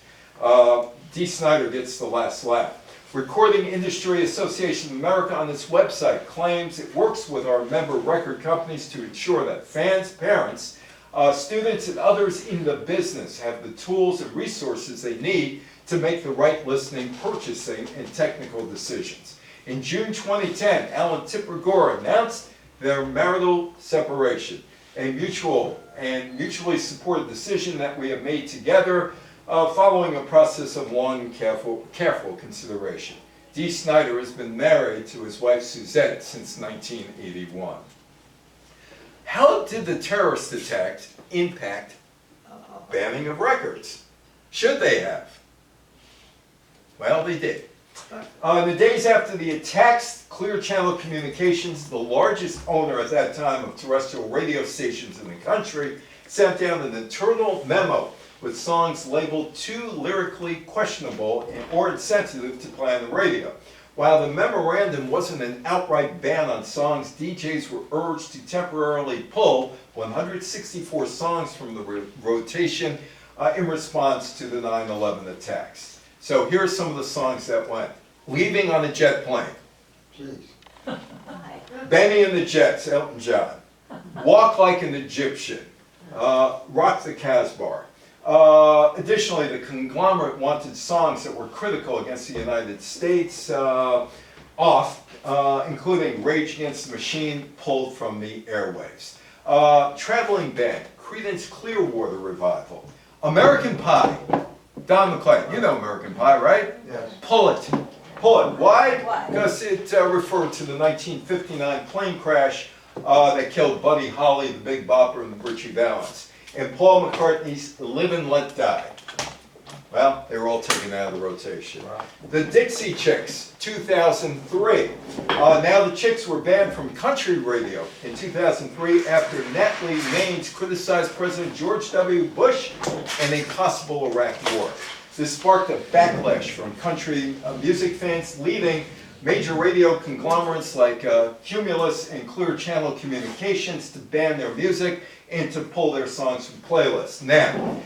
Dee Snider gets the last laugh. Recording Industry Association of America on its website claims it works with our member record companies to ensure that fans, parents, students, and others in the business have the tools and resources they need to make the right listening, purchasing, and technical decisions. In June 2010, Al and Tipper Gore announced their marital separation, a mutually supported decision that we have made together following a process of long and careful consideration. Dee Snider has been married to his wife Suzette since 1981. How did the terrorist attack impact banning of records? Should they have? Well, they did. In the days after the attacks, Clear Channel Communications, the largest owner at that time of terrestrial radio stations in the country, sent out an internal memo with songs labeled too lyrically questionable or insensitive to play on the radio. While the memorandum wasn't an outright ban on songs, DJs were urged to temporarily pull 164 songs from the rotation in response to the 9/11 attacks. So here are some of the songs that went. Leaving on a Jet Plane. Jeez. Benny and the Jets, Elton John. Walk Like an Egyptian. Rock the Casbah. Additionally, the conglomerate wanted songs that were critical against the United States including Rage Against the Machine, pulled from the airwaves. Traveling Band, Creedence Clearwater Revival. American Pie, Don McLean. You know American Pie, right? Yes. Pull it. Pull it. Why? Why? Because it referred to the 1959 plane crash that killed Buddy Holly, the Big Bopper, and the Ritchie Valens. And Paul McCartney's Live and Let Die. Well, they were all taken out of the rotation. Wow. The Dixie Chicks, 2003. Now the Chicks were banned from country radio in 2003 after Natalie Maines criticized President George W. Bush and a possible Iraq war. This sparked a backlash from country music fans, leading major radio conglomerates like Cumulus and Clear Channel Communications to ban their music and to pull their songs from playlists. Now,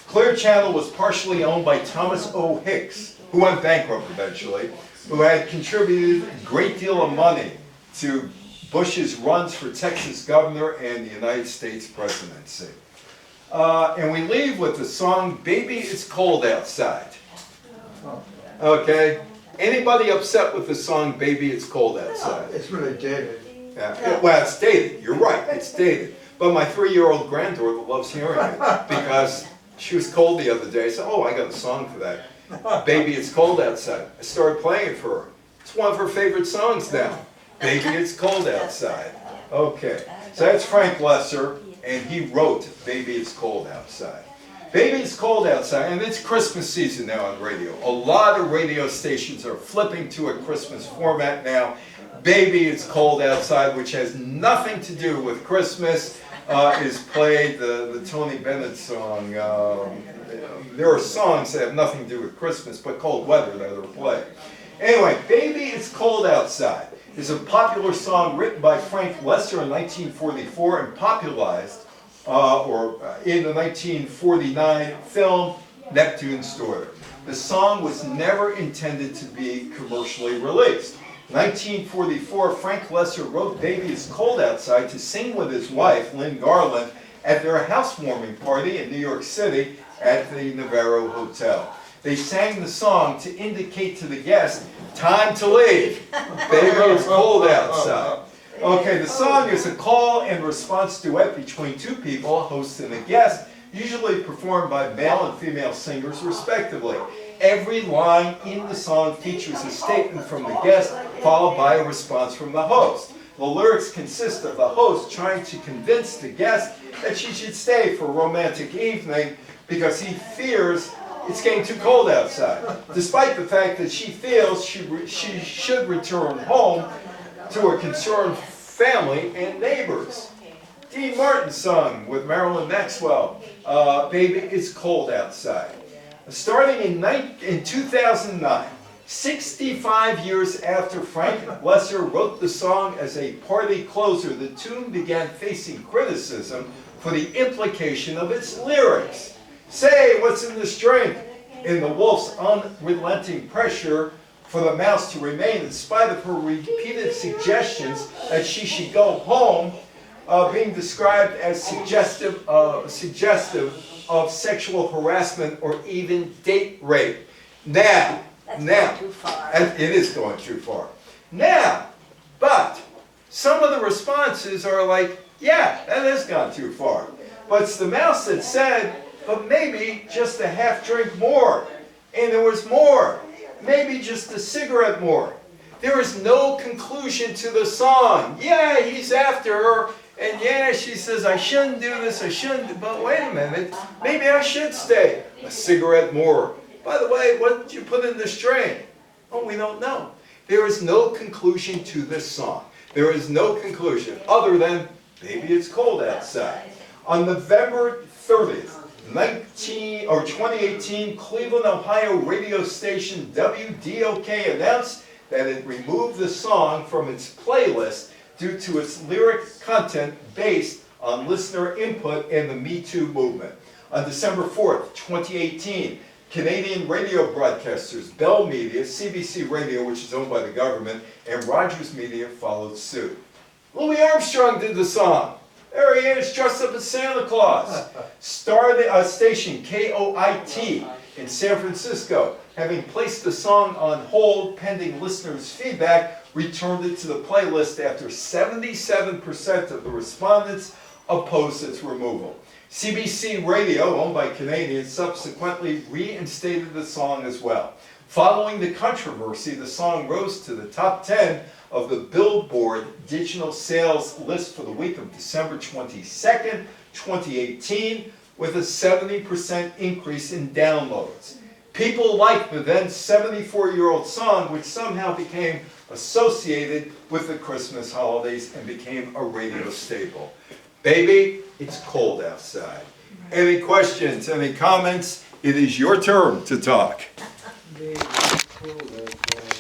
Clear Channel was partially owned by Thomas O. Hicks, who went bankrupt eventually, who had contributed a great deal of money to Bush's runs for Texas governor and the United States presidency. And we leave with the song Baby It's Cold Outside. Okay? Anybody upset with the song Baby It's Cold Outside? It's really dated. Yeah. Well, it's dated. You're right. It's dated. But my 3-year-old granddaughter loves hearing it because she was cold the other day. I said, oh, I got a song for that. Baby It's Cold Outside. I started playing it for her. It's one of her favorite songs now. Baby It's Cold Outside. Okay. So that's Frank Loesser, and he wrote Baby It's Cold Outside. Baby It's Cold Outside, and it's Christmas season now on radio. A lot of radio stations are flipping to a Christmas format now. Baby It's Cold Outside, which has nothing to do with Christmas, is played, the Tony Bennett song. There are songs that have nothing to do with Christmas, but cold weather that are played. Anyway, Baby It's Cold Outside is a popular song written by Frank Loesser in 1944 and popularized in the 1949 film Neptune's Daughter. The song was never intended to be commercially released. In 1944, Frank Loesser wrote Baby It's Cold Outside to sing with his wife, Lynn Garland, at their housewarming party in New York City at the Navarro Hotel. They sang the song to indicate to the guest, time to leave. Baby It's Cold Outside. Okay, the song is a call and response duet between two people, a host and a guest, usually performed by male and female singers respectively. Every line in the song features a statement from the guest, followed by a response from the host. The lyrics consist of the host trying to convince the guest that she should stay for a romantic evening because he fears it's getting too cold outside, despite the fact that she feels she should return home to a concerned family and neighbors. Dean Martin sung with Marilyn Maxwell, Baby It's Cold Outside. Starting in 2009, 65 years after Frank Loesser wrote the song as a party closer, the tune began facing criticism for the implication of its lyrics. Say, what's in this drink? In the wolf's unrelenting pressure for the mouse to remain in spite of her repeated suggestions that she should go home, being described as suggestive of sexual harassment or even date rape. Now, That's too far. and it is going too far. Now, but some of the responses are like, yeah, that has gone too far. But it's the mouse that said, but maybe just a half drink more. And there was more. Maybe just a cigarette more. There is no conclusion to the song. Yeah, he's after her. And yeah, she says, I shouldn't do this, I shouldn't, but wait a minute, maybe I should stay. A cigarette more. By the way, what did you put in this drink? Oh, we don't know. There is no conclusion to this song. There is no conclusion other than, maybe it's cold outside. On November 30th, 2018, Cleveland, Ohio radio station WDOK announced that it removed the song from its playlist due to its lyric content based on listener input in the Me Too movement. On December 4th, 2018, Canadian radio broadcasters Bell Media, CBC Radio, which is owned by the government, and Rogers Media followed suit. Louis Armstrong did the song. There he is, dressed up as Santa Claus. Station KOIT in San Francisco, having placed the song on hold pending listeners' feedback, returned it to the playlist after 77% of the respondents opposed its removal. CBC Radio, owned by Canadians, subsequently reinstated the song as well. Following the controversy, the song rose to the top 10 of the Billboard digital sales list for the week of December 22nd, 2018, with a 70% increase in downloads. People liked the then 74-year-old song, which somehow became associated with the Christmas holidays and became a radio staple. Baby, it's cold outside. Any questions, any comments? It is your turn to talk. Baby, it's cold